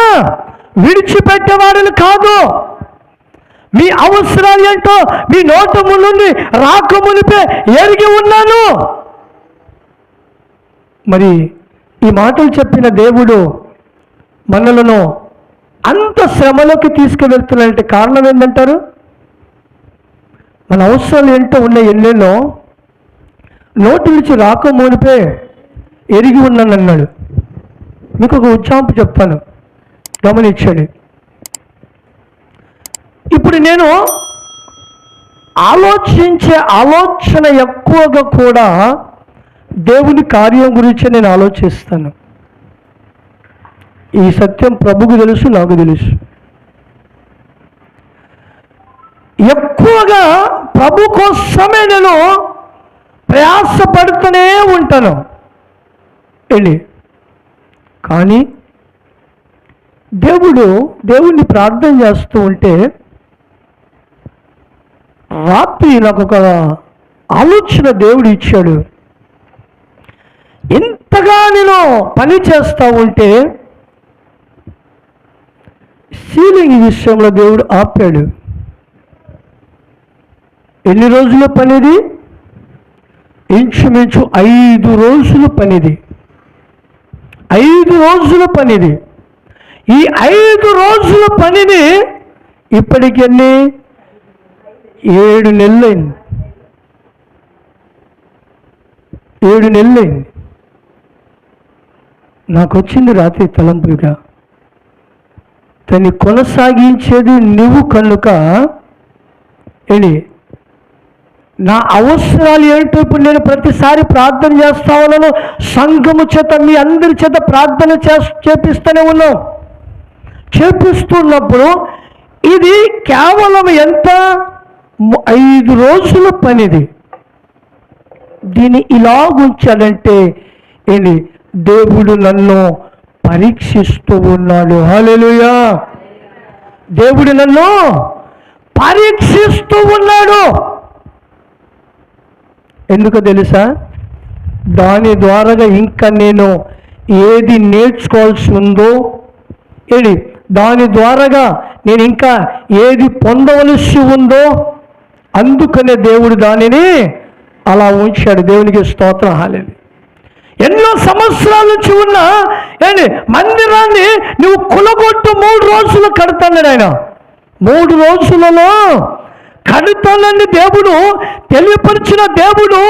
విడిచిపెట్టేవాడిని కాదు. మీ అవసరాలు ఏంటో మీ నోటము నుండి రాకమునిపే ఎరిగి ఉన్నాను. మరి ఈ మాటలు చెప్పిన దేవుడు మనలను అంత శ్రమలోకి తీసుకువెళ్తున్నాడంటే కారణం ఏంటంటారు? మన అవసరాలు ఏంటో ఉన్నాయి ఎన్నెన్నో, నోటి నుంచి రాకమునిపే ఎరిగి ఉన్నాను అన్నాడు. మీకు ఒక ఉజ్జాంపు చెప్తాను, గమనించండి. ఇప్పుడు నేను ఆలోచించే ఆలోచన ఎక్కువగా కూడా దేవుని కార్యం గురించి నేను ఆలోచిస్తాను. ఈ సత్యం ప్రభుకు తెలుసు, నాకు తెలుసు. ఎక్కువగా ప్రభు కోసమే నేను ప్రయాసపడుతూనే ఉంటాను. కానీ దేవుణ్ణి ప్రార్థన చేస్తూ ఉంటే రాత్రి నాకు ఒక ఆలోచన దేవుడు ఇచ్చాడు. ఎంతగా నేను పని చేస్తూ ఉంటే సీలింగ్ విషయంలో దేవుడు ఆపాడు. ఎన్ని రోజుల పనిది? ఇంచుమించు 5 రోజుల పనిది. 5 రోజుల పనిది. ఈ 5 రోజుల పనిని ఇప్పటికి 7 నెలలైంది. 7 నెలలైంది. నాకు వచ్చింది రాత్రి తలంపుగా, దాన్ని కొనసాగించేది నువ్వు కనుక నా అవసరాలు ఏంటో ఇప్పుడు నేను ప్రతిసారి ప్రార్థన చేస్తా ఉన్నాను. సంఘము చేత మీ అందరి చేత ప్రార్థన చేపిస్తూనే ఉన్నాం. చేపిస్తున్నప్పుడు ఇది కేవలం ఎంత? 5 రోజుల పనిది. దీన్ని ఇలా ఉంచాలంటే దేవుడు నన్ను పరీక్షిస్తూ ఉన్నాడు. హల్లెలూయా. దేవుడు నన్ను పరీక్షిస్తూ ఉన్నాడు. ఎందుకో తెలుసా? దాని ద్వారా ఇంకా నేను ఏది నేర్చుకోవాల్సి ఉందో, దాని ద్వారాగా నేను ఇంకా ఏది పొందవలసి ఉందో, అందుకనే దేవుడు దానిని అలా ఉంచాడు. దేవునికి స్తోత్రం. హల్లెలూయా. ఎన్నో సంవత్సరాల నుంచి ఉన్న మందిరాన్ని నువ్వు కులగొట్టు 3 రోజులు కడతాడు ఆయన. 3 రోజులలో కడతానని దేవుడు తెలియపరిచిన దేవుడు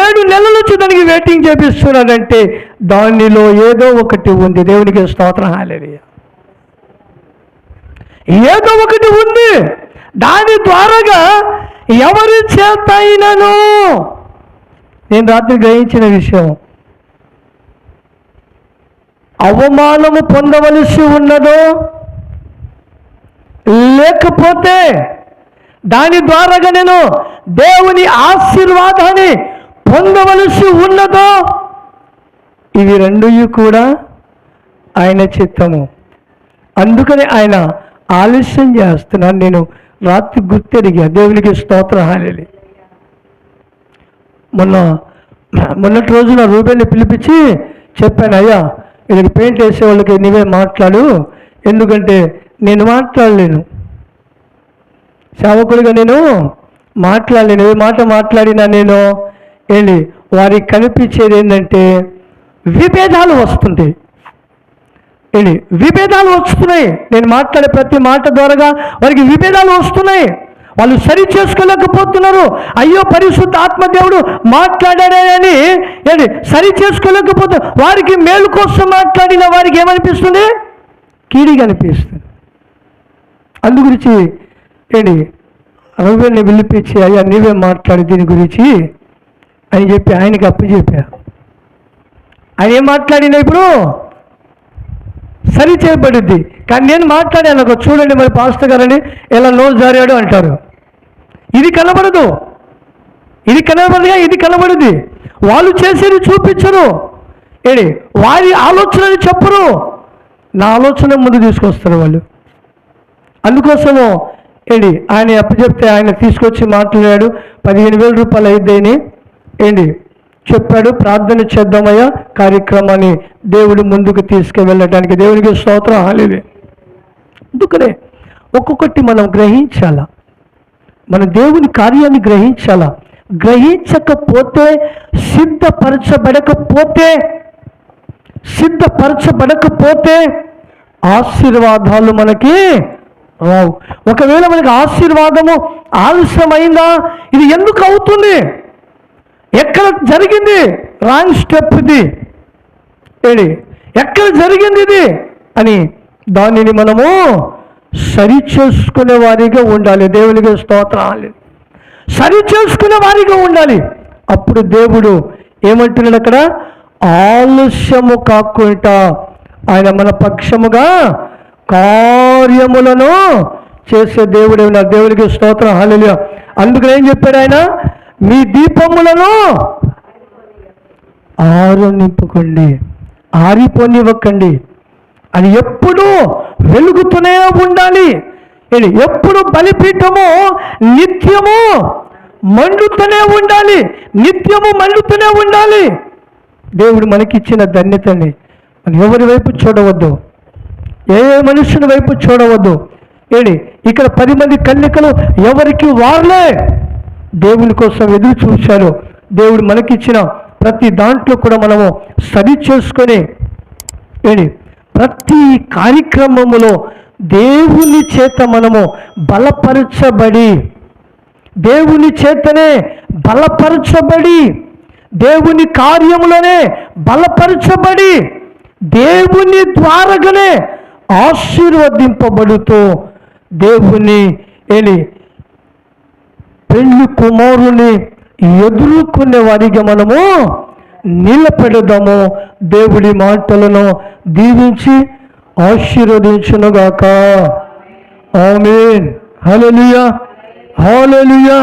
7 నెలల నుంచి దానికి వెయిటింగ్ చేపిస్తున్నాడంటే దానిలో ఏదో ఒకటి ఉంది. దేవునికి స్తోత్రం. హల్లెలూయా. ఏదో ఒకటి ఉంది. దాని ద్వారాగా ఎవరి చేత అయినను, నేను రాత్రి గ్రహించిన విషయం, అవమానము పొందవలసి ఉన్నదో లేకపోతే దాని ద్వారాగా నేను దేవుని ఆశీర్వాదాన్ని పొందవలసి ఉన్నదో, ఇవి 2 కూడా ఆయన చిత్తము. అందుకని ఆయన ఆలస్యం చేస్తున్నాను. నేను రాత్రి గుర్తెరిగా. దేవునికి స్తోత్రం. హల్లెలూయా. మొన్నటి రోజున రూబేన్ని పిలిపించి చెప్పాను, అయ్యా ఇది పెయింట్ వేసే వాళ్ళకి నీవే మాట్లాడు, ఎందుకంటే నేను మాట్లాడలేను, సేవకుడిగా నేను మాట్లాడలేను. ఏ మాట మాట్లాడినా నేను వారికి కనిపించేది ఏంటంటే విభేదాలు వస్తుంటాయి. విభేదాలు వస్తున్నాయి. నేను మాట్లాడే ప్రతి మాట ద్వారాగా వారికి విభేదాలు వస్తున్నాయి. వాళ్ళు సరి చేసుకోలేకపోతున్నారు. అయ్యో పరిశుద్ధ ఆత్మదేవుడు మాట్లాడాడని సరి చేసుకోలేకపోతే వారికి మేలు కోసం మాట్లాడిన వారికి ఏమనిపిస్తుంది? కీడిగా అనిపిస్తుంది. అందుగురించి రవిని పిలిపించి, అయ్యా నీవే మాట్లాడి దీని గురించి అని చెప్పి ఆయనకి అప్పచెప్పా. ఆయన ఏం మాట్లాడినా ఇప్పుడు సరి చేయబడిద్ది. కానీ నేను మాట్లాడాను ఒక చూడండి మరి పాస్టర్ గారని ఇలా నోరు జారాడు అంటారు. ఇది కనబడదు, ఇది కనబడదుగా, ఇది కనబడుద్ది. వాళ్ళు చేసేది చూపించరు, వారి ఆలోచనని చెప్పరు, నా ఆలోచన ముందు తీసుకొస్తారు వాళ్ళు. అందుకోసము ఆయన అప్పచెప్తే ఆయన తీసుకొచ్చి మాట్లాడాడు. 15,000 రూపాయలు అయిద్దని చెప్పాడు. ప్రార్థన చేద్దామయ్యా కార్యక్రమాన్ని దేవుడు ముందుకు తీసుకువెళ్ళటానికి. దేవునికి స్తోత్రం, హల్లెలూయా. అందుకనే ఒక్కొక్కటి మనం గ్రహించాలా, మన దేవుని కార్యాన్ని గ్రహించాలా. గ్రహించకపోతే, సిద్ధపరచబడకపోతే ఆశీర్వాదాలు మనకి రావు. ఒకవేళ మనకి ఆశీర్వాదము ఆలస్యమైందా, ఇది ఎందుకు అవుతుంది, ఎక్కడ జరిగింది రాంగ్ స్టెప్ ఇది, ఎక్కడ జరిగింది ఇది అని దానిని మనము సరి చేసుకునే వారిగా ఉండాలి. దేవునికి స్తోత్రాలు. సరి చేసుకునే వారిగా ఉండాలి. అప్పుడు దేవుడు ఏమంటున్నాడు అక్కడ, ఆలస్యము కాకుండా ఆయన మన పక్షముగా కార్యములను చేసే దేవుడే ఉన్నారు. దేవునికి స్తోత్రం, హల్లెలూయా. అందుకని ఏం చెప్పాడు ఆయన, మీ దీపములను ఆరనింపుకోండి, ఆరిపోనివ్వకండి, అది ఎప్పుడూ వెలుగుతూనే ఉండాలి. ఎప్పుడు బలిపీఠము నిత్యము మండుతూనే ఉండాలి, నిత్యము మండుతూనే ఉండాలి. దేవుడు మనకిచ్చిన ధన్యతని మనం ఎవరి వైపు చూడవద్దు, ఏ మనుషుని వైపు చూడవద్దు. ఇక్కడ 10 మంది కన్యకలు ఎవరికి వారులే దేవుని కోసం ఎదురు చూశారు. దేవుడు మనకిచ్చిన ప్రతి దాంట్లో కూడా మనము సరి చేసుకొని ప్రతి కార్యక్రమములో దేవుని చేత మనము బలపరచబడి, దేవుని చేతనే బలపరచబడి, దేవుని కార్యములోనే బలపరచబడి, దేవుని ద్వారాగానే ఆశీర్వదింపబడుతూ దేవుని పెళ్లి కుమారుని ఎదుర్కొనే వారిగా మనము నిలబెడదాము. దేవుడి మాటలను దీవించి ఆశీర్వదించునుగాక. ఆమేన్. హల్లెలూయా, హల్లెలూయా.